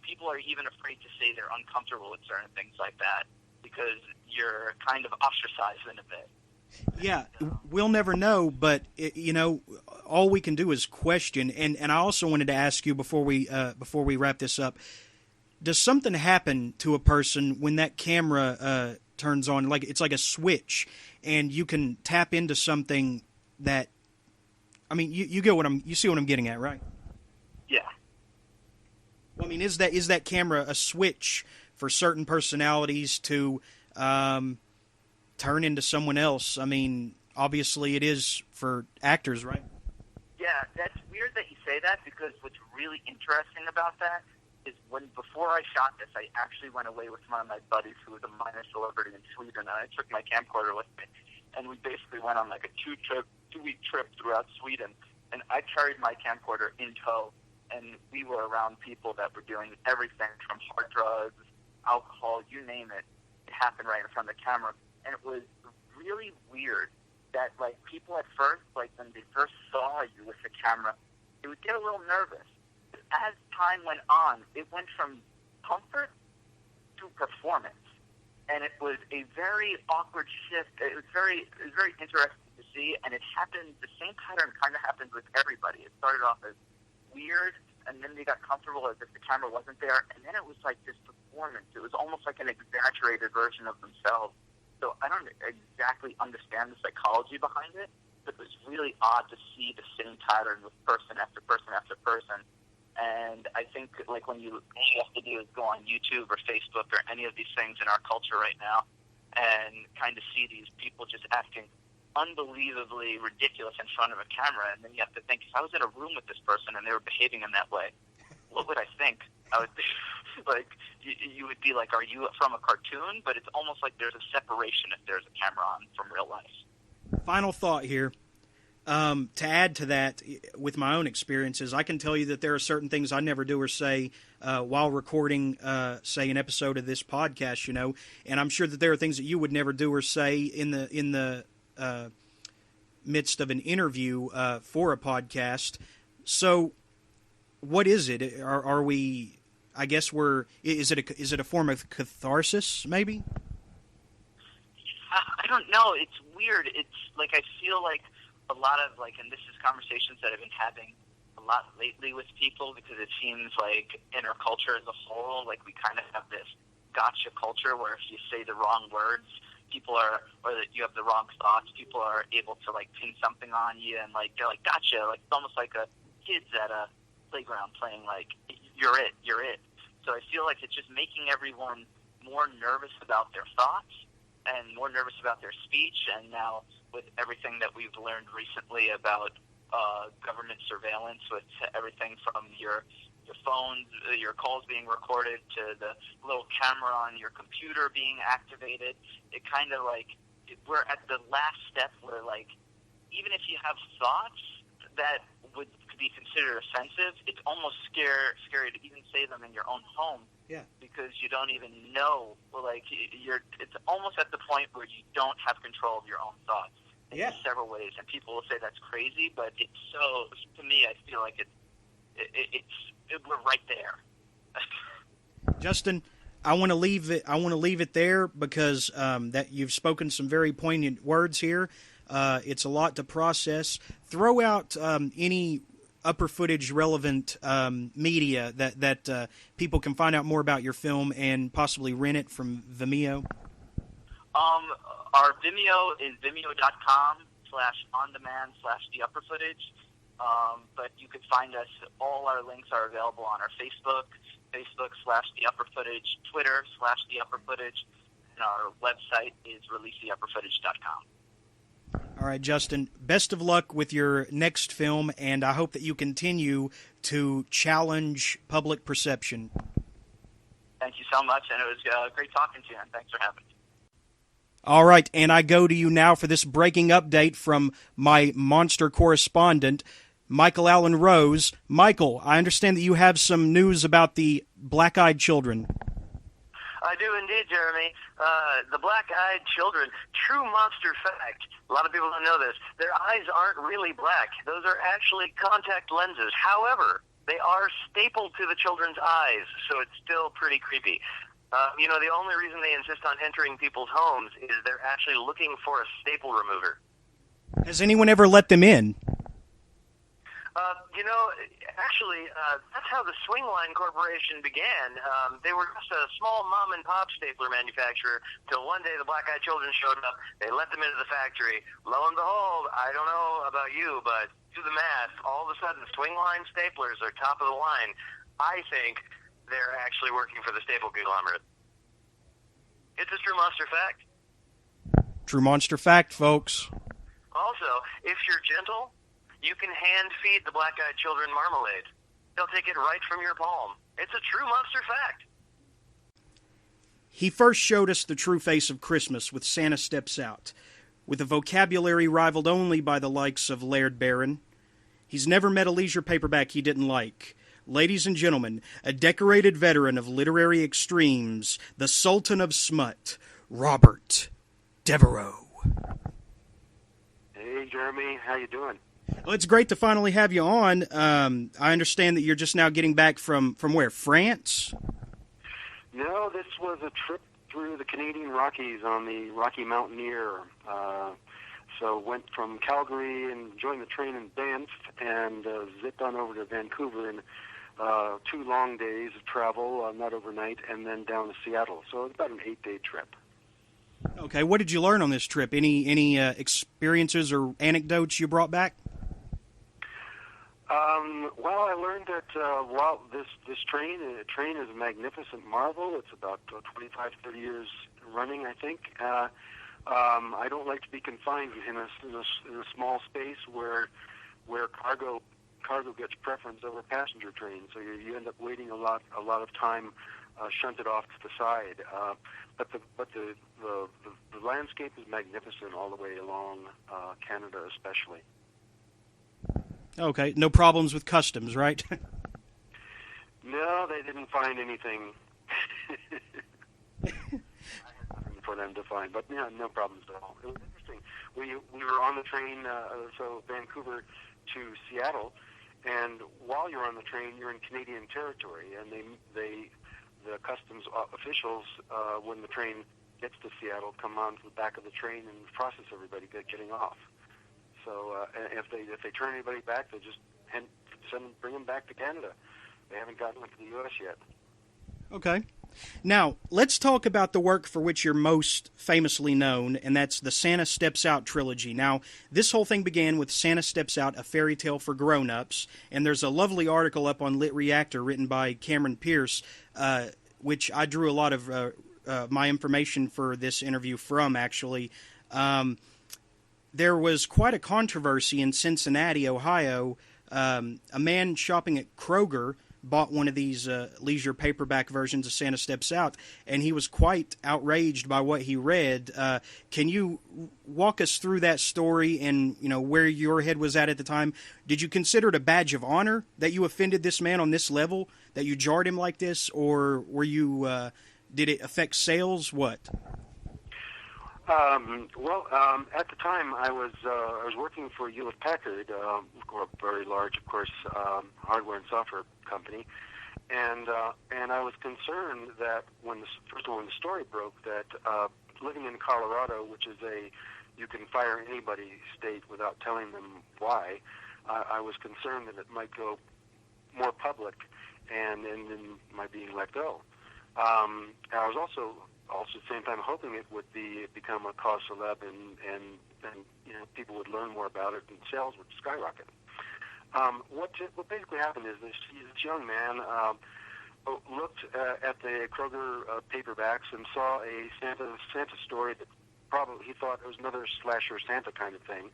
people are even afraid to say they're uncomfortable with certain things like that because you're kind of ostracized in a bit. Yeah, we'll never know, but all we can do is question. And I also wanted to ask you before we wrap this up: does something happen to a person when that camera turns on? It's like a switch, and you can tap into something that. I mean, you see what I'm getting at, right? Yeah. Well, I mean, is that camera a switch for certain personalities to turn into someone else? I mean, obviously it is for actors, right? Yeah, that's weird that you say that, because what's really interesting about that is before I shot this, I actually went away with one of my buddies who was a minor celebrity in Sweden, and I took my camcorder with me, and we basically went on a 2-week trip throughout Sweden, and I carried my camcorder in tow, and we were around people that were doing everything from hard drugs, alcohol, you name it. It happened right in front of the camera. And it was really weird that, people at first, when they first saw you with the camera, they would get a little nervous. But as time went on, it went from comfort to performance. And it was a very awkward shift. It was very interesting to see, and it happened, the same pattern kind of happened with everybody. It started off as weird, and then they got comfortable as if the camera wasn't there, and then it was this performance. It was almost like an exaggerated version of themselves. So I don't exactly understand the psychology behind it, but it was really odd to see the same pattern with person after person after person. And I think all you have to do is go on YouTube or Facebook or any of these things in our culture right now and kind of see these people just acting unbelievably ridiculous in front of a camera. And then you have to think, if I was in a room with this person and they were behaving in that way, what would I think? I would think, you would be like, are you from a cartoon? But it's almost like there's a separation if there's a camera on from real life. Final thought here. To add to that, with my own experiences, I can tell you that there are certain things I never do or say while recording, say, an episode of this podcast, and I'm sure that there are things that you would never do or say in the midst of an interview for a podcast. So what is it? Are we? I guess is it a form of catharsis, maybe? I don't know. It's weird. It's I feel like a lot of and this is conversations that I've been having a lot lately with people, because it seems like in our culture as a whole, we kind of have this gotcha culture where if you say the wrong words, or that you have the wrong thoughts, people are able to pin something on you, and they're like, gotcha. It's almost like kids at a playground playing you're it. So I feel like it's just making everyone more nervous about their thoughts and more nervous about their speech. And now with everything that we've learned recently about government surveillance, with everything from your phones, your calls being recorded, to the little camera on your computer being activated, it kind of we're at the last step where even if you have thoughts that would be considered offensive, it's almost scary to even say them in your own home. Yeah. Because you don't even know. It's almost at the point where you don't have control of your own thoughts in several ways. And people will say that's crazy, but it's so. To me, I feel like we're right there. Justin, I want to leave it. I want to leave it there because that you've spoken some very poignant words here. It's a lot to process. Throw out any upper footage relevant media that people can find out more about your film and possibly rent it from Vimeo. Our Vimeo is vimeo.com/on-demand/the-upper-footage. But you can find us. All our links are available on our Facebook/the-upper-footage, Twitter/the-upper-footage, and our website is releasetheupperfootage.com. All right, Justin, best of luck with your next film, and I hope that you continue to challenge public perception. Thank you so much, and it was great talking to you, and thanks for having me. All right, and I go to you now for this breaking update from my monster correspondent, Michael Allen Rose. Michael, I understand that you have some news about the black-eyed children. I do indeed, Jeremy. The black-eyed children, true monster fact. A lot of people don't know this. Their eyes aren't really black. Those are actually contact lenses. However, they are stapled to the children's eyes, so it's still pretty creepy. The only reason they insist on entering people's homes is they're actually looking for a staple remover. Has anyone ever let them in? That's how the Swingline Corporation began. They were just a small mom-and-pop stapler manufacturer till one day the black-eyed children showed up. They let them into the factory. Lo and behold, I don't know about you, but do the math. All of a sudden, Swingline staplers are top of the line. I think they're actually working for the staple conglomerate. It's a true monster fact. True monster fact, folks. Also, if you're gentle, you can hand-feed the black-eyed children marmalade. They'll take it right from your palm. It's a true monster fact. He first showed us the true face of Christmas with Santa Steps Out, with a vocabulary rivaled only by the likes of Laird Barron. He's never met a leisure paperback he didn't like. Ladies and gentlemen, a decorated veteran of literary extremes, the Sultan of Smut, Robert Devereaux. Hey, Jeremy. How you doing? Well, it's great to finally have you on. I understand that you're just now getting back from where? France? No, this was a trip through the Canadian Rockies on the Rocky Mountaineer. So went from Calgary and joined the train in Banff and zipped on over to Vancouver in 2 long days of travel, not overnight, and then down to Seattle. So it was about an 8-day trip. Okay, what did you learn on this trip? Any experiences or anecdotes you brought back? Well, I learned that while this train is a magnificent marvel. It's about 25, 30 years running, I think. I don't like to be confined in a small space where cargo gets preference over passenger trains. So you end up waiting a lot of time shunted off to the side. But the landscape is magnificent all the way along Canada, especially. Okay, no problems with customs, right? No, they didn't find anything. I had nothing for them to find, but yeah, no problems at all. It was interesting. We were on the train, so Vancouver to Seattle, and while you're on the train, you're in Canadian territory, and the customs officials, when the train gets to Seattle, come onto the back of the train and process everybody getting off. So if they turn anybody back, they just bring them back to Canada. They haven't gotten them to the U.S. yet. Okay. Now, let's talk about the work for which you're most famously known, and that's the Santa Steps Out trilogy. Now, this whole thing began with Santa Steps Out, A Fairy Tale for Grown-Ups, and there's a lovely article up on Lit Reactor written by Cameron Pierce, which I drew a lot of my information for this interview from, actually. There was quite a controversy in Cincinnati, Ohio. A man shopping at Kroger bought one of these leisure paperback versions of Santa Steps Out, and he was quite outraged by what he read. Can you walk us through that story and where your head was at the time? Did you consider it a badge of honor that you offended this man on this level, that you jarred him like this, or were you did it affect sales? What? At the time, I was working for Hewlett Packard, a very large, of course, hardware and software company, and I was concerned that first of all, when the story broke, that living in Colorado, which is you can fire anybody state without telling them why, I was concerned that it might go more public and end in my being let go. I was also at the same time hoping it would become a cause celeb and people would learn more about it and sales would skyrocket. What basically happened is this young man looked at the Kroger paperbacks and saw a Santa story that probably he thought it was another slasher Santa kind of thing,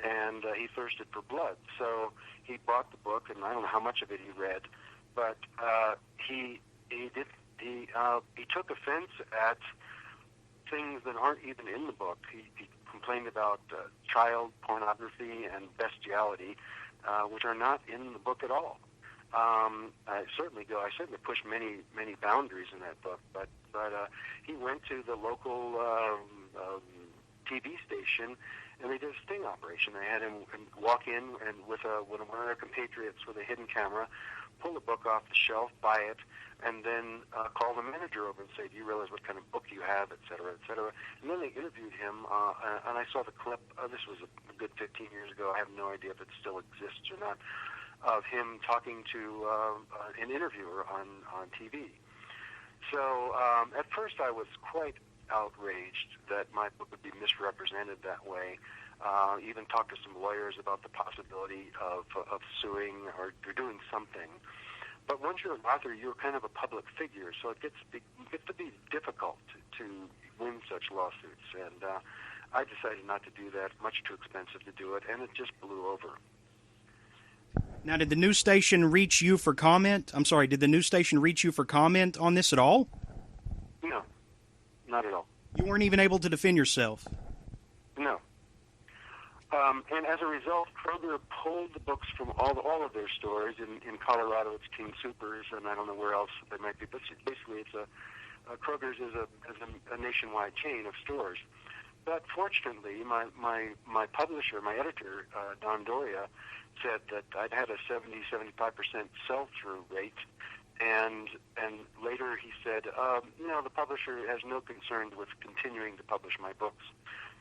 and he thirsted for blood. So he bought the book, and I don't know how much of it he read, but he took offense at things that aren't even in the book. He complained about child pornography and bestiality, which are not in the book at all. I certainly push many boundaries in that book, but he went to the local TV station, and they did a sting operation. They had him walk in and with one of our compatriots with a hidden camera, pull the book off the shelf, buy it, and then call the manager over and say, "Do you realize what kind of book you have, et cetera, et cetera?" And then they interviewed him, and I saw the clip. This was a good 15 years ago. I have no idea if it still exists or not, of him talking to an interviewer on TV. So at first I was quite outraged that my book would be misrepresented that way. Even talked to some lawyers about the possibility of suing or doing something. But once you're an author, you're kind of a public figure, so it gets to be difficult to win such lawsuits. And I decided not to do that. Much too expensive to do it, and it just blew over. Now, did the news station reach you for comment? I'm sorry, did the news station reach you for comment on this at all? No, not at all. You weren't even able to defend yourself? No. And as a result, Kroger pulled the books from all of their stores. In Colorado, it's King Soopers, and I don't know where else they might be. But basically, Kroger's is a nationwide chain of stores. But fortunately, my publisher, my editor, Don Doria, said that I'd had a 70-75% sell-through rate, and later he said, the publisher has no concern with continuing to publish my books.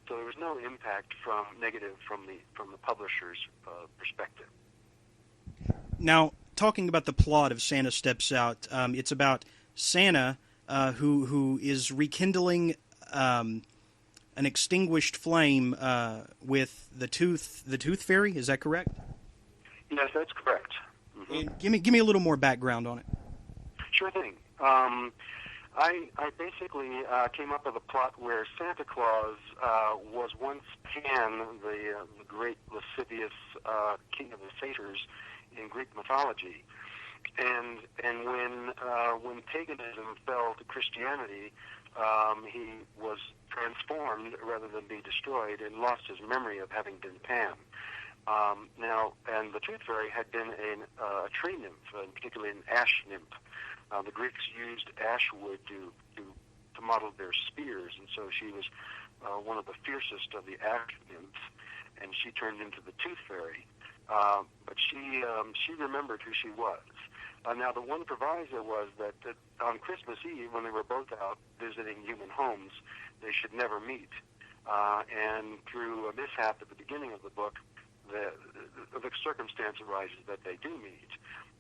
So there was no impact negative from the publisher's perspective. Now, talking about the plot of Santa Steps Out, it's about Santa who is rekindling an extinguished flame with the tooth fairy. Is that correct? Yes, that's correct. Mm-hmm. And give me a little more background on it. Sure thing. I basically came up with a plot where Santa Claus was once Pan, the great lascivious king of the satyrs in Greek mythology, and when paganism fell to Christianity, he was transformed rather than be destroyed and lost his memory of having been Pan. And the Tooth Fairy had been a tree nymph, and particularly an ash nymph. The Greeks used ash wood to model their spears, and so she was one of the fiercest of the ash nymphs, and she turned into the Tooth Fairy. But she remembered who she was. Now, the one proviso was that on Christmas Eve, when they were both out visiting human homes, they should never meet. And through a mishap at the beginning of the book, the circumstance arises that they do meet,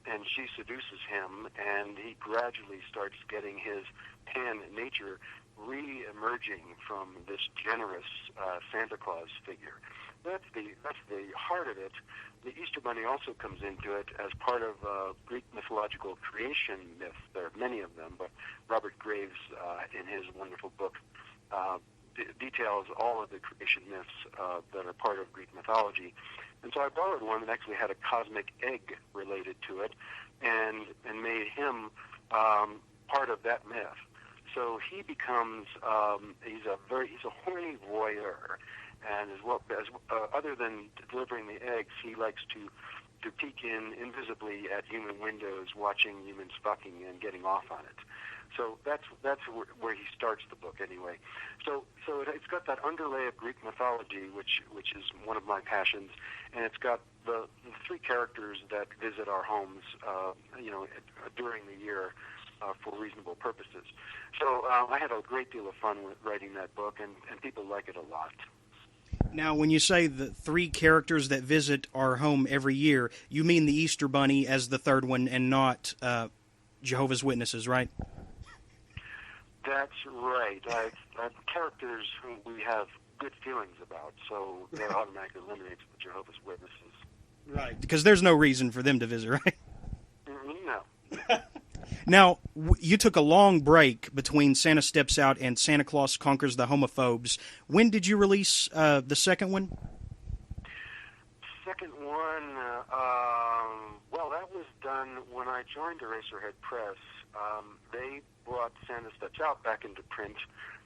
and she seduces him, and he gradually starts getting his Pan nature re-emerging from this generous Santa Claus figure. That's the heart of it. The Easter Bunny also comes into it as part of Greek mythological creation myth. There are many of them, but Robert Graves, in his wonderful book, details all of the creation myths that are part of Greek mythology. And so I borrowed one that actually had a cosmic egg related to it, and made him part of that myth. So he becomes he's a horny voyeur, and other than delivering the eggs, he likes to peek in invisibly at human windows, watching humans fucking and getting off on it. So that's where he starts the book anyway. So it's got that underlay of Greek mythology, which is one of my passions, and it's got the three characters that visit our homes, during the year for reasonable purposes. So I had a great deal of fun with writing that book, and people like it a lot. Now, when you say the three characters that visit our home every year, you mean the Easter Bunny as the third one and not Jehovah's Witnesses, right? That's right. Characters who we have good feelings about, so that automatically eliminates the Jehovah's Witnesses. Right. Because there's no reason for them to visit, right? No. Now, you took a long break between Santa Steps Out and Santa Claus Conquers the Homophobes. When did you release the second one? Second one, well, that was done when I joined Eraserhead Press. They brought Santa Steps Out back into print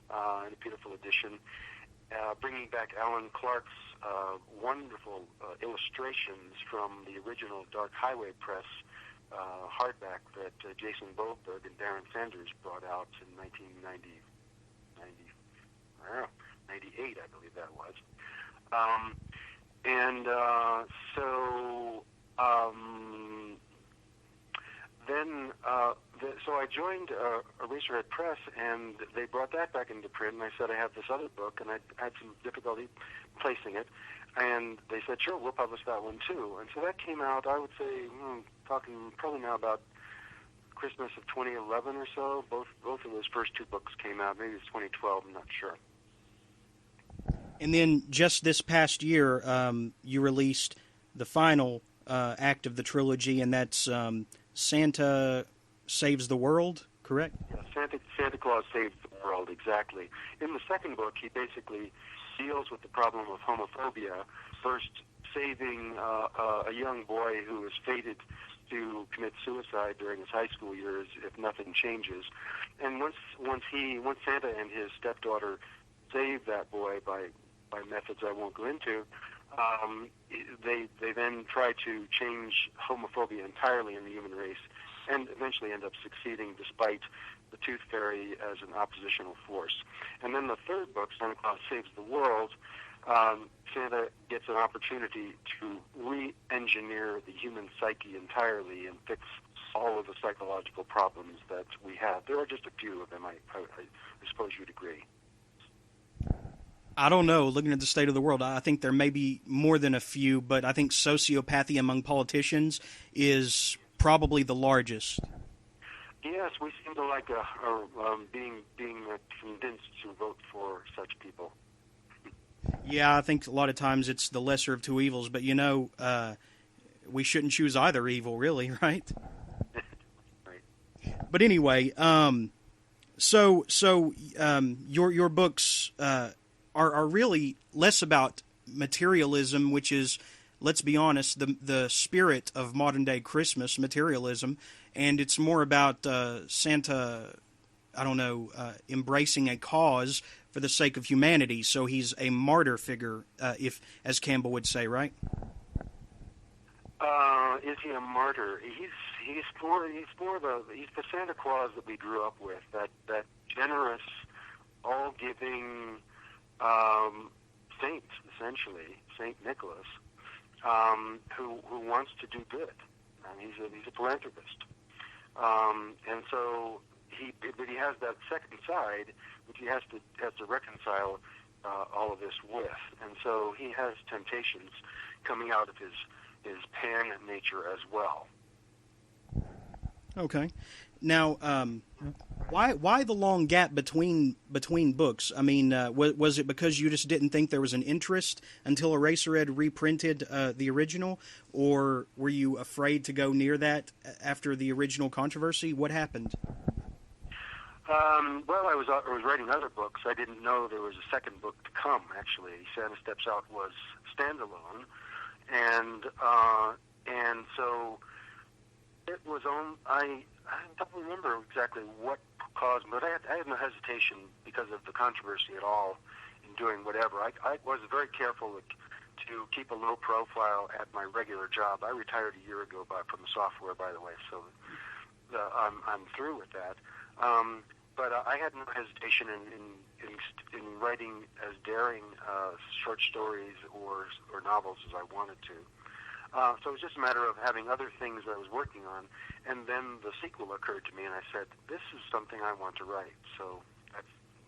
in a beautiful edition, bringing back Alan Clark's wonderful illustrations from the original Dark Highway Press hardback that Jason Goldberg and Darren Sanders brought out in 1998, I believe that was. So I joined Eraserhead Press, and they brought that back into print, and I said I have this other book, and I had some difficulty placing it, and they said, sure, we'll publish that one too. And so that came out, I would say, talking probably now about Christmas of 2011 or so. Both of those first two books came out. Maybe it's 2012, I'm not sure. And then just this past year, you released the final act of the trilogy, and that's Santa Saves the World, correct? Yeah, Santa Claus Saves the World, exactly. In the second book, he basically deals with the problem of homophobia, first saving a young boy who was fated to commit suicide during his high school years if nothing changes. And once Santa and his stepdaughter save that boy by methods I won't go into, they then try to change homophobia entirely in the human race, and eventually end up succeeding despite the Tooth Fairy as an oppositional force. And then the third book, Santa Claus Saves the World, Santa gets an opportunity to re-engineer the human psyche entirely and fix all of the psychological problems that we have. There are just a few of them, I suppose you'd agree. I don't know. Looking at the state of the world, I think there may be more than a few, but I think sociopathy among politicians is probably the largest. Yes, we seem to like being convinced to vote for such people. Yeah, I think a lot of times it's the lesser of two evils, but we shouldn't choose either evil, really, right? Right. But anyway, so your books are really less about materialism, which is, let's be honest, the spirit of modern day Christmas, materialism, and it's more about Santa, embracing a cause for the sake of humanity. So he's a martyr figure, if, as Campbell would say, right? Is he a martyr? He's the Santa Claus that we grew up with. That generous, all-giving saint, essentially, Saint Nicholas, who wants to do good. He's a philanthropist, and so he has that second side, which he has to reconcile all of this with, and so he has temptations coming out of his pan nature as well. Okay. Now, why the long gap between books? I mean, was it because you just didn't think there was an interest until Eraserhead reprinted the original, or were you afraid to go near that after the original controversy? What happened? Well, I was writing other books. I didn't know there was a second book to come. Actually, Santa Steps Out was standalone, and so it was on. I don't remember exactly what caused, but I had no hesitation because of the controversy at all in doing whatever. I was very careful to keep a low profile at my regular job. I retired a year ago from software, by the way, so I'm through with that. But I had no hesitation in writing as daring short stories or novels as I wanted to. So it was just a matter of having other things I was working on, and then the sequel occurred to me, and I said, this is something I want to write. So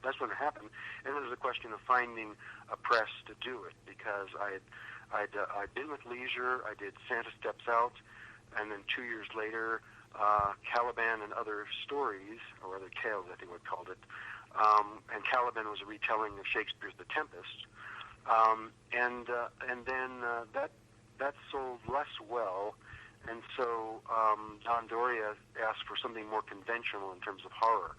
that's when it happened, and it was a question of finding a press to do it, because I'd been with Leisure, I did Santa Steps Out, and then 2 years later, Caliban and Other Stories, or Other Tales, I think we called it, and Caliban was a retelling of Shakespeare's The Tempest, and then that sold less well, and so Don Doria asked for something more conventional in terms of horror,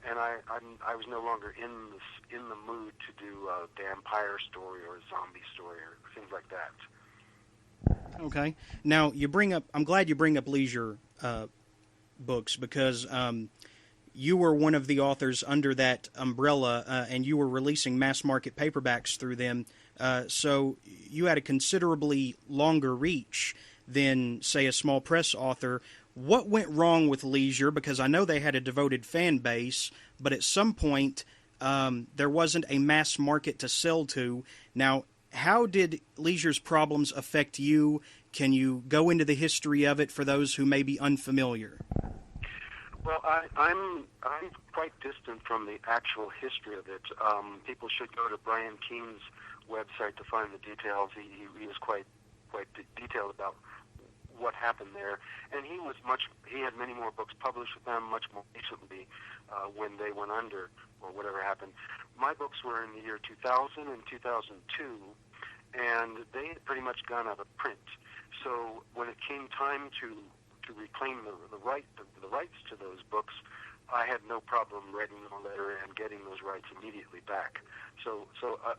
and I was no longer in the mood to do a vampire story or a zombie story or things like that. Okay. Now I'm glad you bring up Leisure books, because you were one of the authors under that umbrella, and you were releasing mass market paperbacks through them. So you had a considerably longer reach than, say, a small press author. What went wrong with Leisure? Because I know they had a devoted fan base, but at some point there wasn't a mass market to sell to. Now, how did Leisure's problems affect you? Can you go into the history of it for those who may be unfamiliar? Well, I'm quite distant from the actual history of it. People should go to Brian Keene's website to find the details. He was quite detailed about what happened there, and he had many more books published with them much more recently when they went under or whatever happened. My books were in the year 2000 and 2002, and they had pretty much gone out of print. So when it came time to reclaim the rights to those books, I had no problem writing a letter and getting those rights immediately back. So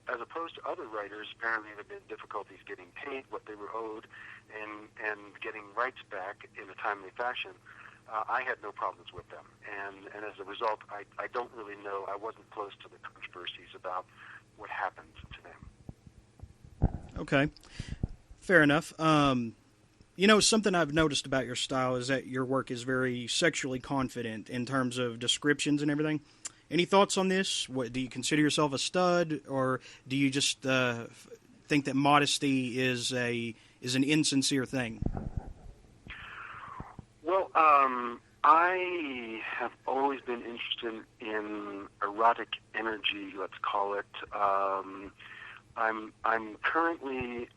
as opposed to other writers, apparently there have been difficulties getting paid what they were owed and getting rights back in a timely fashion. I had no problems with them, and as a result, I don't really know. I wasn't close to the controversies about what happened to them. Okay, fair enough. Something I've noticed about your style is that your work is very sexually confident in terms of descriptions and everything. Any thoughts on this? What, do you consider yourself a stud, or do you just think that modesty is an insincere thing? Well, I have always been interested in erotic energy, let's call it. I'm currently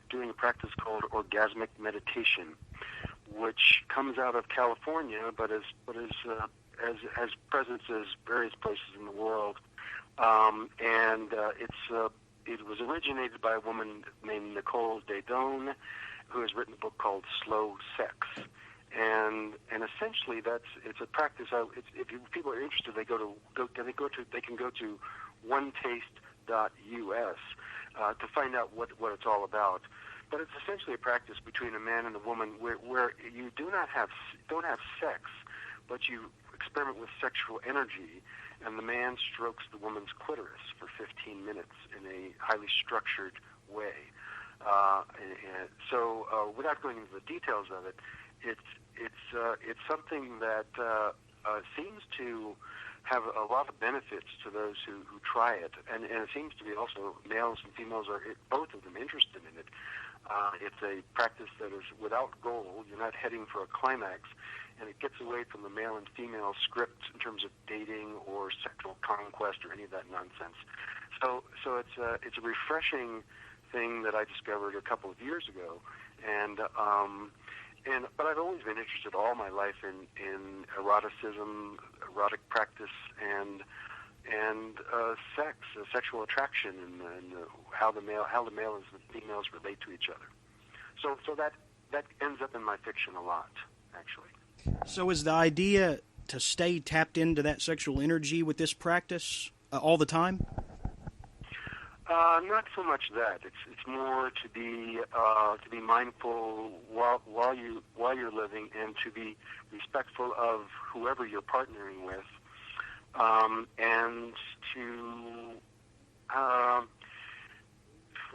doing a practice called orgasmic meditation, which comes out of California, but has presence as various places in the world. It was originated by a woman named Nicole Dedone, who has written a book called Slow Sex. And essentially it's a practice. If people are interested, they can go to onetaste.us to find out what it's all about. But it's essentially a practice between a man and a woman where you don't have sex, but you experiment with sexual energy, and the man strokes the woman's clitoris for 15 minutes in a highly structured way. So without going into the details of it, it's something that seems to have a lot of benefits to those who try it, and it seems to be also males and females are both of them interested in it. It's a practice that is without goal. You're not heading for a climax, and it gets away from the male and female script in terms of dating or sexual conquest or any of that nonsense. So it's a refreshing thing that I discovered a couple of years ago, but I've always been interested all my life in eroticism, erotic practice, and sex, sexual attraction, and how the male and the females relate to each other. So that ends up in my fiction a lot, actually. So is the idea to stay tapped into that sexual energy with this practice all the time? Not so much that. It's more to be mindful while you're living, and to be respectful of whoever you're partnering with, and to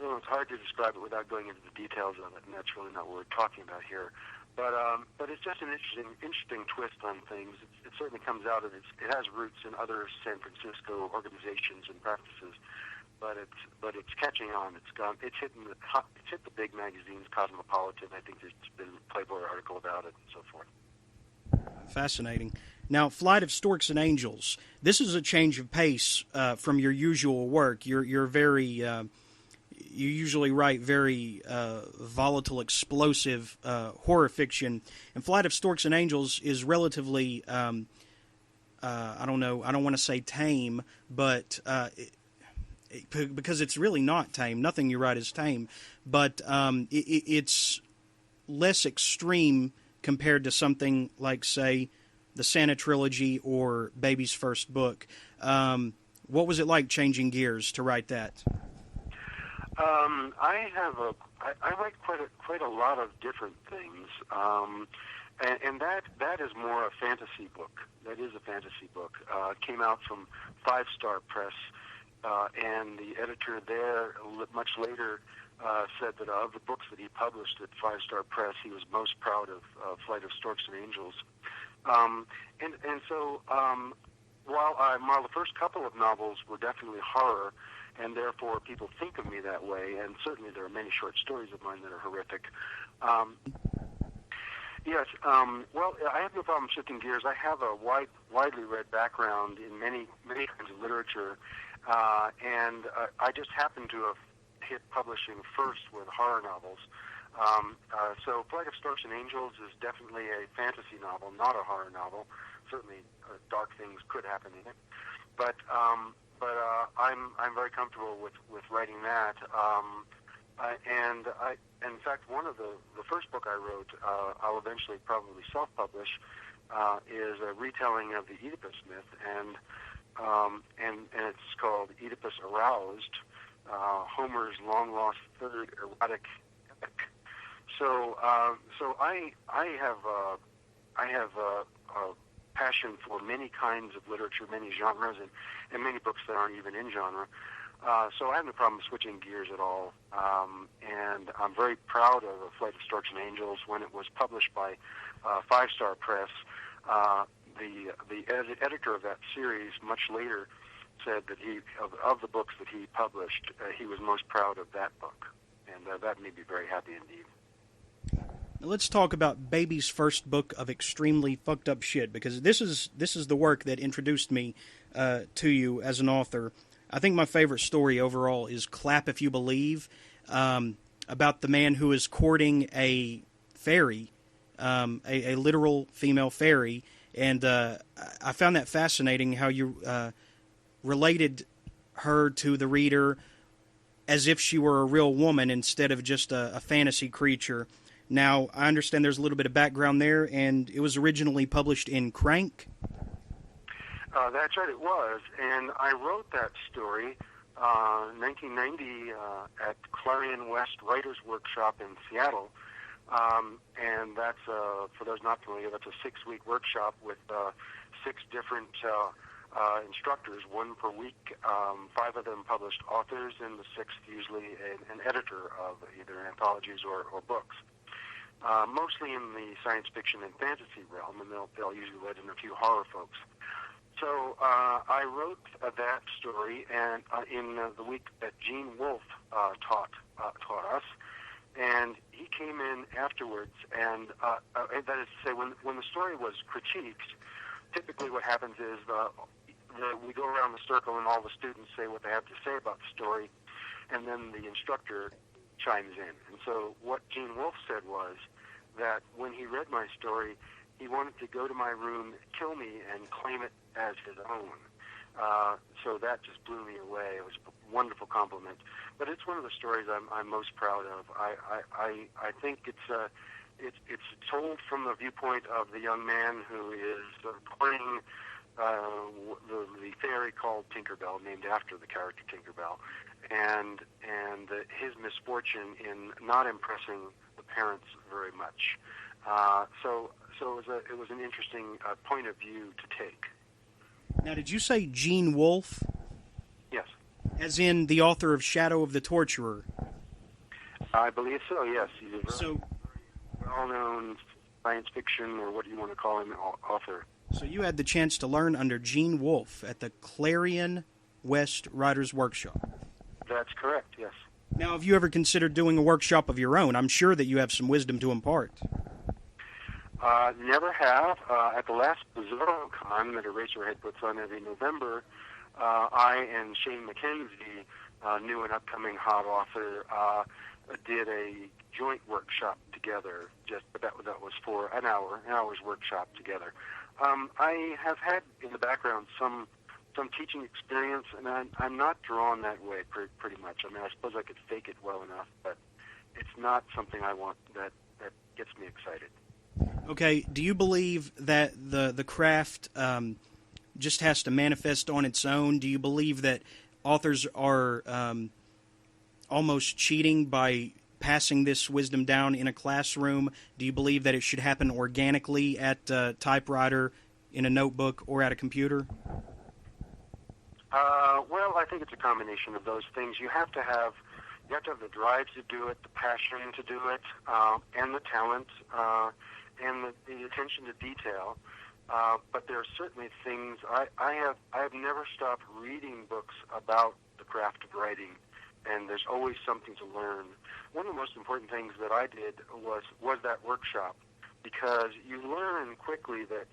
well, it's hard to describe it without going into the details of it, and that's really not what we're talking about here. But it's just an interesting twist on things. It certainly comes out of it has roots in other San Francisco organizations and practices. it's catching on. It's hit the big magazines, Cosmopolitan. I think there's been a Playboy article about it and so forth. Fascinating. Now, Flight of Storks and Angels. This is a change of pace from your usual work. You're very you usually write very volatile, explosive horror fiction, and Flight of Storks and Angels is relatively I don't know. I don't want to say tame, but because it's really not tame. Nothing you write is tame, but it's less extreme compared to something like, say, the Santa trilogy or Baby's first book. What was it like changing gears to write that? I write quite a lot of different things, and that is more a fantasy book. That is a fantasy book. It came out from Five Star Press, and the editor there much later said that of the books that he published at Five Star Press, he was most proud of Flight of Storks and Angels. So while the first couple of novels were definitely horror, and therefore people think of me that way, and certainly there are many short stories of mine that are horrific. Yes, well, I have no problem shifting gears. I have a widely read background in many kinds of literature, and I just happen to have hit publishing first with horror novels. So Flight of Storks and Angels is definitely a fantasy novel, not a horror novel. Certainly dark things could happen in it. But I'm very comfortable with writing that. In fact, one of the first book I wrote, I'll eventually probably self-publish, is a retelling of the Oedipus myth, and it's called Oedipus Aroused, Homer's long-lost third erotic epic. So I have a passion for many kinds of literature, many genres, and many books that aren't even in genre. So I have no problem switching gears at all. And I'm very proud of Flight of Storks and Angels. When it was published by Five Star Press, the editor of that series much later said that of the books that he published, he was most proud of that book. And that made me very happy indeed. Now let's talk about Baby's first book of extremely fucked up shit, because this is the work that introduced me to you as an author. I think my favorite story overall is Clap If You Believe, about the man who is courting a fairy, a literal female fairy, and I found that fascinating how you related her to the reader as if she were a real woman instead of just a fantasy creature. Now, I understand there's a little bit of background there, and it was originally published in Crank. That's right, it was. And I wrote that story in 1990 at Clarion West Writers Workshop in Seattle. And that's, for those not familiar, that's a 6-week workshop with 6 different instructors, one per week. 5 of them published authors, and the 6th usually an editor of either anthologies or books. Mostly in the science fiction and fantasy realm, and they'll usually let in a few horror folks. So I wrote that story, and in the week that Gene Wolfe taught us, and he came in afterwards, and that is to say, when the story was critiqued, typically what happens is we go around the circle and all the students say what they have to say about the story, and then the instructor chimes in. And so what Gene Wolfe said was that when he read my story, he wanted to go to my room, kill me, and claim it as his own. So that just blew me away. It was a wonderful compliment. But it's one of the stories I'm most proud of. I think it's told from the viewpoint of the young man who is courting the fairy called Tinkerbell, named after the character Tinkerbell, and his misfortune in not impressing the parents very much. So it was an interesting point of view to take. Now, did you say Gene Wolfe? Yes. As in the author of Shadow of the Torturer? I believe so, yes. He's a very well-known science fiction, or what do you want to call him, author. So you had the chance to learn under Gene Wolfe at the Clarion West Writers Workshop. That's correct, yes. Now, have you ever considered doing a workshop of your own? I'm sure that you have some wisdom to impart. Never have. At the last Devereaux Con that Eraserhead puts on every November, I and Shane McKenzie, new and upcoming hot author, did a joint workshop together. But that was for an hour's workshop together. I have had in the background some teaching experience, and I'm not drawn that way pretty much. I mean, I suppose I could fake it well enough, but it's not something I want that gets me excited. Okay, do you believe that the craft just has to manifest on its own? Do you believe that authors are almost cheating by passing this wisdom down in a classroom? Do you believe that it should happen organically at a typewriter, in a notebook, or at a computer? Well, I think it's a combination of those things. You have to have the drive to do it, the passion to do it, and the talent, and the attention to detail. But there are certainly things I have never stopped reading books about the craft of writing, and there's always something to learn. One of the most important things that I did was that workshop, because you learn quickly that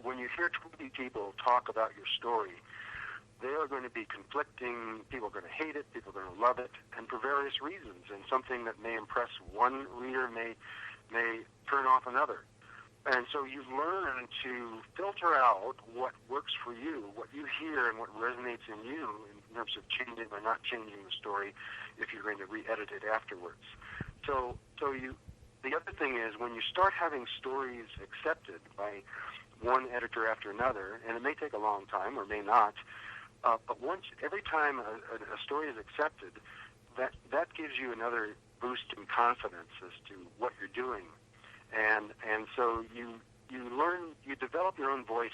when you hear 20 people talk about your story, they are going to be conflicting. People are going to hate it. People are going to love it, and for various reasons. And something that may impress one reader may turn off another. And so you learn to filter out what works for you, what you hear, and what resonates in you in terms of changing or not changing the story if you're going to re-edit it afterwards. So the other thing is, when you start having stories accepted by one editor after another, and it may take a long time or may not, but every time a story is accepted, that gives you another boost in confidence as to what you're doing, and so you develop your own voice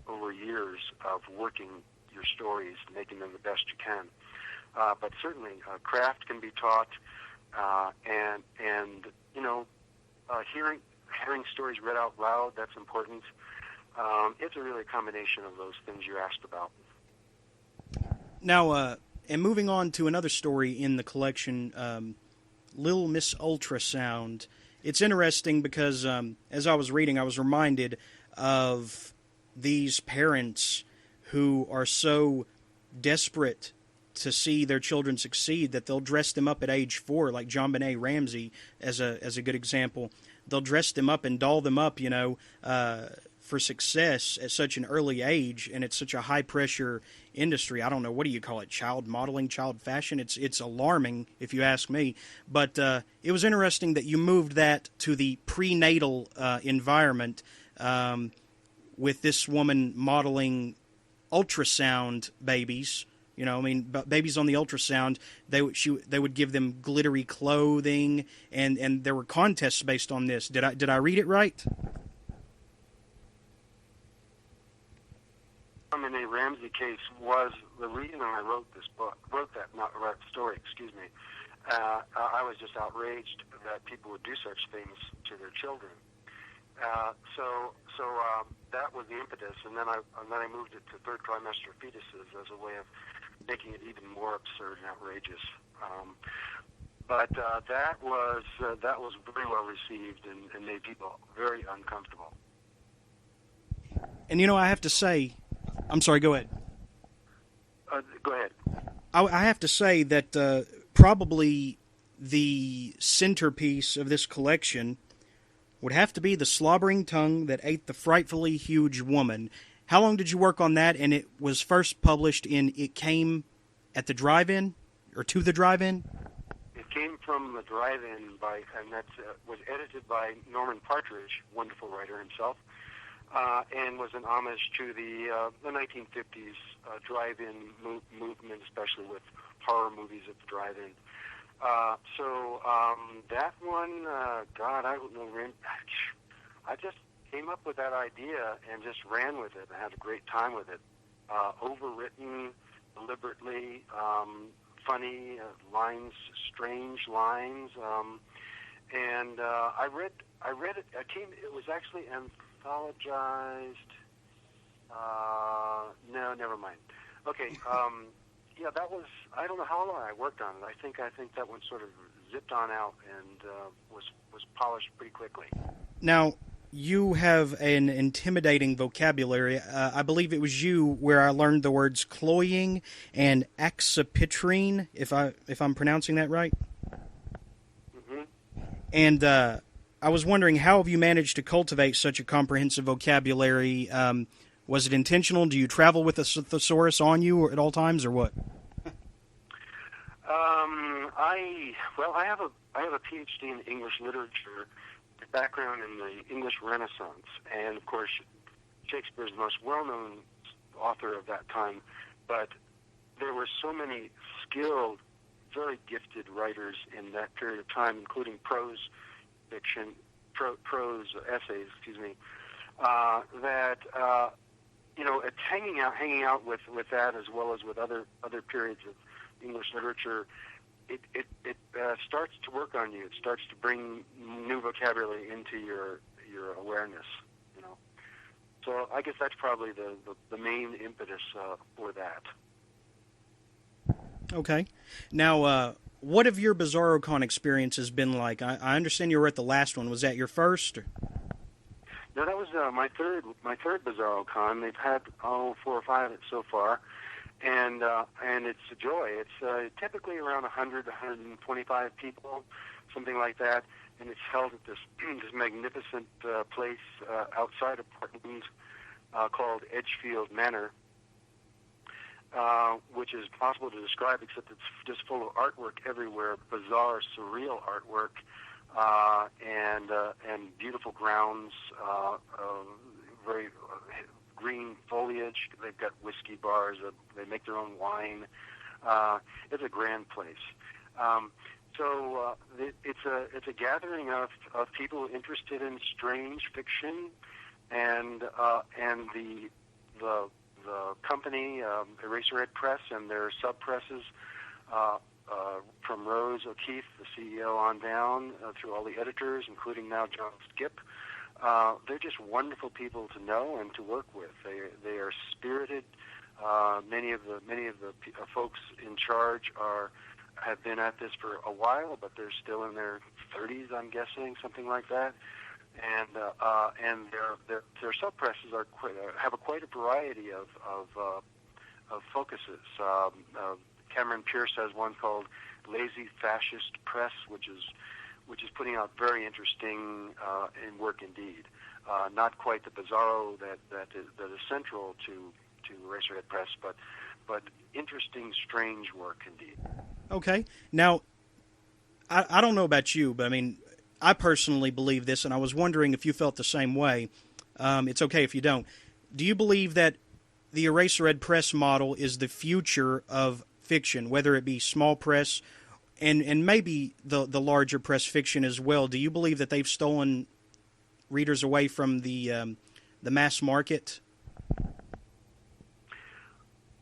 over years of working your stories, making them the best you can. But certainly, craft can be taught, and hearing stories read out loud, that's important. It's a really combination of those things you asked about. Now, and moving on to another story in the collection, Little Miss Ultrasound. It's interesting because as I was reading, I was reminded of these parents who are so desperate to see their children succeed that they'll dress them up at age 4, like John Benet Ramsey as a good example. They'll dress them up and doll them up, for success at such an early age, and it's such a high-pressure industry. I don't know, what do you call it, child modeling, child fashion? It's alarming, if you ask me. But it was interesting that you moved that to the prenatal environment with this woman modeling ultrasound babies. Babies on the ultrasound, they would give them glittery clothing, and there were contests based on this. Did I read it right? In a Ramsey case was the reason I wrote that story. I was just outraged that people would do such things to their children. So that was the impetus, and then I moved it to third trimester fetuses as a way of making it even more absurd and outrageous. But that was very well received and made people very uncomfortable. And I have to say, I'm sorry, go ahead. Go ahead. I have to say that probably the centerpiece of this collection would have to be The Slobbering Tongue That Ate the Frightfully Huge Woman. How long did you work on that? And it was first published It Came at the Drive-In, or To the Drive-In? It came from the Drive-In, and that was edited by Norman Partridge, wonderful writer himself. And was an homage to the 1950s drive-in movement, especially with horror movies at the drive-in. So that one, God, I don't know. I just came up with that idea and just ran with it. I had a great time with it. Overwritten, deliberately, funny lines, strange lines, and I read it. It was actually anthologized. No, never mind. Okay. yeah, that was, I don't know how long I worked on it. I think that one sort of zipped on out and was polished pretty quickly. Now, you have an intimidating vocabulary. I believe it was you where I learned the words cloying and accipitrine, if I'm pronouncing that right. Mm-hmm. And I was wondering, how have you managed to cultivate such a comprehensive vocabulary? Was it intentional? Do you travel with a thesaurus on you at all times, or what? I have a PhD in English literature, a background in the English Renaissance, and of course, Shakespeare is the most well-known author of that time. But there were so many skilled, very gifted writers in that period of time, including prose fiction, prose essays, that it's hanging out with that as well as with other periods of English literature. It starts to work on you. It starts to bring new vocabulary into your awareness. So I guess that's probably the main impetus for that. Okay. Now, what have your BizarroCon experiences been like? I understand you were at the last one. Was that your first? No, that was my third BizarroCon. They've had 4 or 5 so far, and it's a joy. It's typically around 100 to 125 people, something like that, and it's held at this magnificent place outside of Portland called Edgefield Manor, which is impossible to describe, except it's just full of artwork everywhere, bizarre, surreal artwork, and beautiful grounds, very green foliage. They've got whiskey bars. They make their own wine. It's a grand place. So it's a gathering of people interested in strange fiction, and the company, Eraserhead Press, and their sub-presses, from Rose O'Keefe, the CEO, on down, through all the editors, including now John Skip. They're just wonderful people to know and to work with. They are spirited. Many of the folks in charge have been at this for a while, but they're still in their 30s, I'm guessing, something like that. And their sub presses have quite a variety of focuses. Cameron Pierce has one called Lazy Fascist Press, which is putting out very interesting work indeed. Not quite the Bizarro that is central to Eraserhead Press, but interesting, strange work indeed. Okay. Now, I don't know about you, but I mean, I personally believe this, and I was wondering if you felt the same way. It's okay if you don't. Do you believe that the Eraserhead Press model is the future of fiction, whether it be small press and maybe the larger press fiction as well? Do you believe that they've stolen readers away from the mass market?